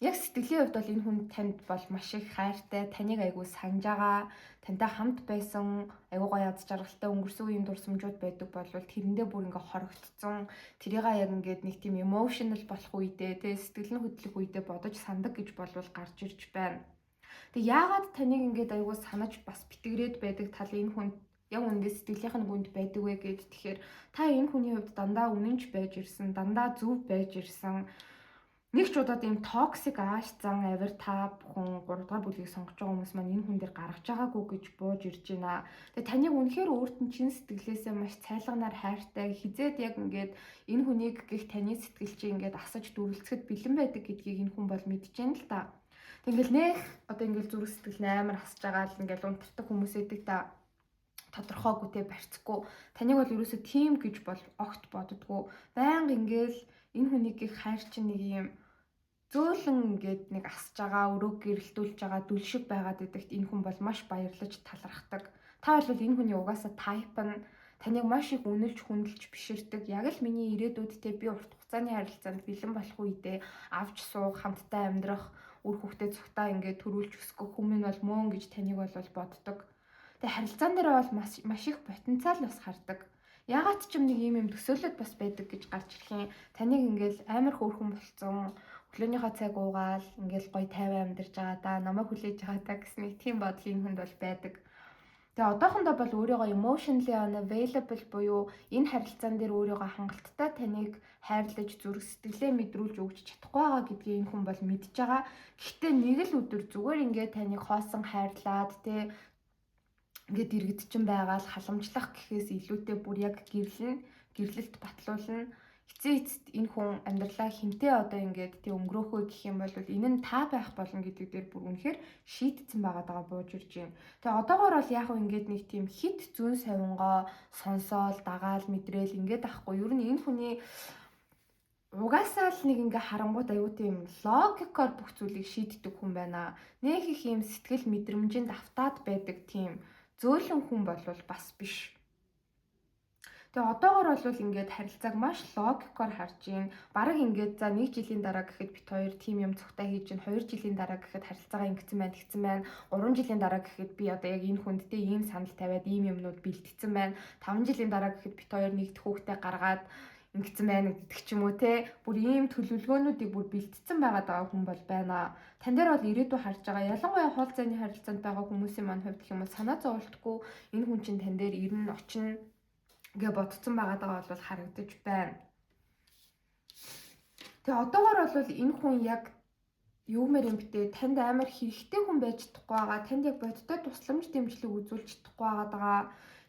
Яг сэтгэлийн хувьд бол энэ хүн танд бол маш их хайртай, таныг аягүй санаж байгаа, тантай хамт байсан, аягүй гоё яд жаргалтай өнгөрсөн үеийн дурсамжууд байдаг болвол тэрэндээ бүр ингээ хорогдсон, тэрийгээ яг ингээд нэг тийм emotional болох үедээ, тэ сэтгэл нь хөдлөх үедээ бодож сандаг гэж болвол гарч ирж байна. Тэг яагаад таныг ингээд аягүй санаж бас битгрээд байдаг тал энэ хүн яг үндэ сэтгэлийнх нь гүнд байдаг вэ гэд тэгэхээр та энэ хүний хувьд дандаа үнэнч байж ирсэн, дандаа зөв байж ирсэн. Нэг ч удаад ийм токсик ааш зан авир та бүхэн 3 дугаар бүлгийг сонгож байгаа хүмүүс маань энэ хүн дээр гаргаж байгаагүй гэж бууж ирж байна. Тэгээ таныг үнэхээр өөрт нь чин сэтгэлээсээ маш цайлганаар хайртай хизээд яг ингээд энэ хүнийг гих таны сэтгэл чи ингээд асаж дүрлцэхэд бэлэн байдаг гэдгийг энэ хүн бол мэдчихээн л та. Тэгэл нэх одоо ингээд зүрх сэтгэл амар хасж байгаа л ингээд унтардаг хүмүүс эдэг та тодорхойгүй те барьцгүй. Таныг бол ерөөсөө тийм гэж бол огт боддгоо. Байнга ингээл энэ хүнийг их хайр чинь нэг юм зөөлөн ингээд нэг асж байгаа, өрөө гэрэлтүүлж байгаа, дүл шиг байгаад гэдэгт энэ хүн бол маш баярлаж талархдаг. Та бол энэ хүний угаасаа тайп нь таныг маш их үнэлж хүндэлж биширдэг. Яг л миний ирээдүйдтэй би урт хугацааны харилцаанд бэлэн болох үедээ авч суух, хамтдаа амьдрах, үр хөвгтөө цогтаа ингээд төрүүлж өсгөх хүмүүс бол мөн гэж таныг бол боддог. Тэгээ харилцаан дээр бол маш их потенциал бас хардаг. Ягаад ч юм нэг юм төсөөлөд бас байдаг гэж гарч ирэх юм. Таныг ингээл амар хөөрхөн болцсон. Өглөөнийхөө цаг уугаал ингээл гоё тайван амьдарч байгаа да, намайг хүлээж байгаа да гэсэн нэг тийм бодол энэ хүнд бол байдаг. Тэгээ одоохондоо бол өөрийгөө emotionally unavailable буюу энэ харилцаан дээр өөрийгөө хангалттай таныг хайрлаж зүрх сэтгэлээ мэдрүүлж өгч чадахгүй байгаа гэдгийг энэ хүн бол мэдж байгаа. Гэхдээ нэг л өдөр зүгээр ингээд таныг хоосон хайрлаад те ингээд иргэдчин байгаа л халамжлах гэхээс илүүтэй бүр яг гэрлэлт батлуулна. Эцээ эцэст энэ хүн амьдралаа хинтээ одоо ингээд тий өнгөрөөхөө гэх юм бол энэ нь та байх болно гэдэг дээр бүр үнэхээр шийдсэн байгаа бууж ирж байна. Тэгээ одоогоор бол яг ингээд нэг тийм хит зүүн савингоо сонсоол дагаал мэдрээл ингээд ахгүй. Ер нь энэ хүний угаасаа л нэг ингээ харангууд аюу тийм логикоор бүх зүйлийг шийддэг хүн байна. Нэг их юм сэтгэл мэдрэмжинд автаад байдаг тийм зөөлөн хүн болвол бас биш. Тэгээ одоогоор бол ингээд харилцааг маш логикоор харж ийн. Бараг ингээд за 1 жилийн дараа гэхэд бит хоёр тим юм цогтой хийж ин 2 жилийн дараа гэхэд харилцаагаа ингэсэн байна, тэгсэн байна. 3 жилийн дараа гэхэд би одоо яг энэ хүндтэй ийм санал тавиад ийм юмнууд бэлтгэсэн байна. 5 жилийн дараа гэхэд бит хоёр нэгдэх хүүхдээ гаргаад ингэсэн байна гэдэг ч юм уу те. Бүр ийм төлөвлөгөөнүүдийг бүр бэлтгэсэн байгаа хүн бол байна. Тан дээр бол ирээдүй харж байгаа. Ялангуяа хоол зайны харилцаанд байгаа хүмүүсийн маань хувьд гэх юм бол санаа зовлтгүй энэ хүн чинь тан дээр ирнэ очино гэ бодцсон байгаа бол харагдаж байна. Тэгээ одоогоор бол энэ хүн яг юумэр юм битээ танд амар хэрэгтэй хүн байж чадахгүй байгаа. Танд яг бодтой тусламж дэмжлэг үзүүлж чадахгүй байгаа.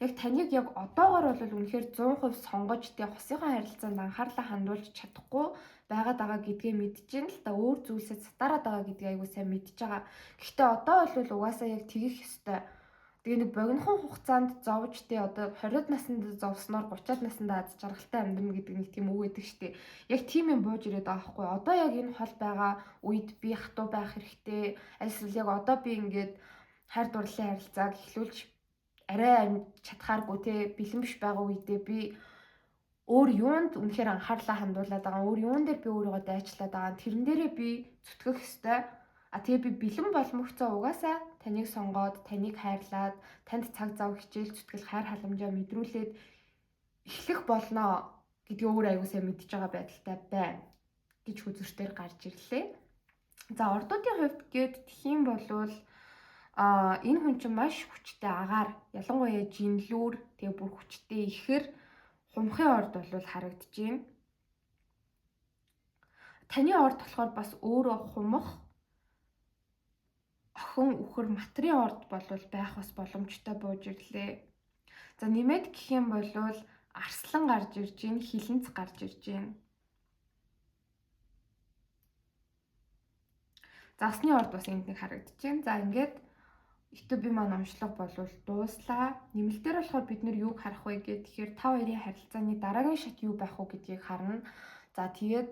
Яг таныг яг одоогоор бол үнэхээр 100% сонгож тэг хосынхаа харилцаанд анхаарлаа хандуулж чадахгүй байгаа гэдгээ мэдчихээн л та өөр зүйлсээ сатараад байгаа гэдгийг айгуу сайн мэдж байгаа. Гэхдээ одоо бол угаасаа яг тэгэх ёстой. Тэгээ нэг богинохон хугацаанд зовж тий одоо 20-д наснд зовсноор 30-ад наснд аз жаргалтай амьдрна гэдэг нэг тийм үг өгдөг штеп. Яг тийм юм бууж ирээд байгаа хгүй. Одоо яг энэ хол байгаа үед би хатуу байх хэрэгтэй. Эсвэл яг одоо би ингээд хайр дурлалын харилцааг эхлүүлж арай чадхааргүй тий бэлэн биш байгаа үедээ би өөр юунд үнэхээр анхаарлаа хандуулад байгаа. Өөр юун дээр би өөрийгөө дайчлаад байгаа. Тэрэн дээрээ би зүтгэх ёстой. Тэгээ би бэлэн боломжтой угаасаа таныг сонгоод, таныг хайрлаад, танд цаг зав хичээл зүтгэл хайр халамжаа мэдрүүлээд эхлэх болно гэдгийг өөр аягүй сайн мэдж байгаа байдалтай байна гэж хүзүүртээр гарч ирлээ. За ордуудын хувьд гээд тхиим болвол энэ хүн чинь маш хүчтэй агаар, ялангуяа жинлүүр, тэгээ бүр хүчтэй ихэр хумхын орд бол харагдаж байна. Таны орд болохоор бас өөрөө хумх охин үхэр материйн орд болвол байх бас боломжтой бууж ирлээ. За нэмээд гэх юм бол арслан гарч ирж гин, хилэнц гарч ирж гин. Засны орд бас энд нэг харагдаж байна. За ингээд YouTube маань номшлого болвол дууслаа. Нэмэлтээр болохоор бид нэр юуг харах вэ гэхээр та хоёрын харилцааны дараагийн шат юу байх вэ гэдгийг харна. За тэгээд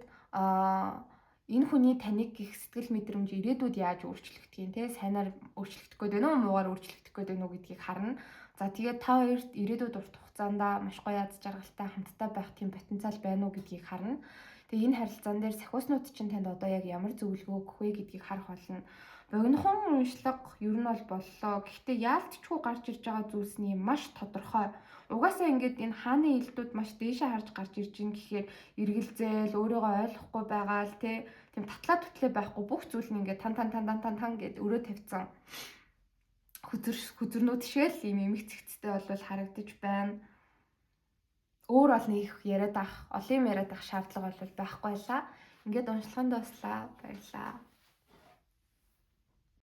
энэ хүний таныг гих сэтгэл мэдрэмж ирээдүйд яаж өөрчлөгдөх юм те сайнаар өөрчлөгдөх гээд байна уу муугаар өөрчлөгдөх гээд байна уу гэдгийг харна. За тэгээд та хоёрт ирээдүйд урт хугацаанд маш гоё аз жаргалтай хамтдаа байх тийм потенциал байна уу гэдгийг харна. Тэгээ энэ харилцаан дээр сахиуснууд чинь танд одоо яг ямар зөвлөгөө өгөх вэ гэдгийг харах болно. Богинохон уншлага ер нь бол боллоо. Гэхдээ яалтчгүй гарч ирж байгаа зүйлс нь маш тодорхой. Угаасаа ингээд энэ хааны илдүүд маш дээшээ харж гарч ирж ин гэхээр эргэлзээл, өөрийгөө ойлгохгүй байгаа л тийм татлаа тутлаа байхгүй бүх зүйл нь ингээд тан гэд өрөө тавьсан. Хүзэрнүүд шиэл ийм эмх цэгцтэй бол харагдаж байна. Өөр бол нэг яриад ах, олон юм яриад ах шаардлага бол байхгүй байлаа. Ингээд уншлаганд дуслаа. Баярлалаа.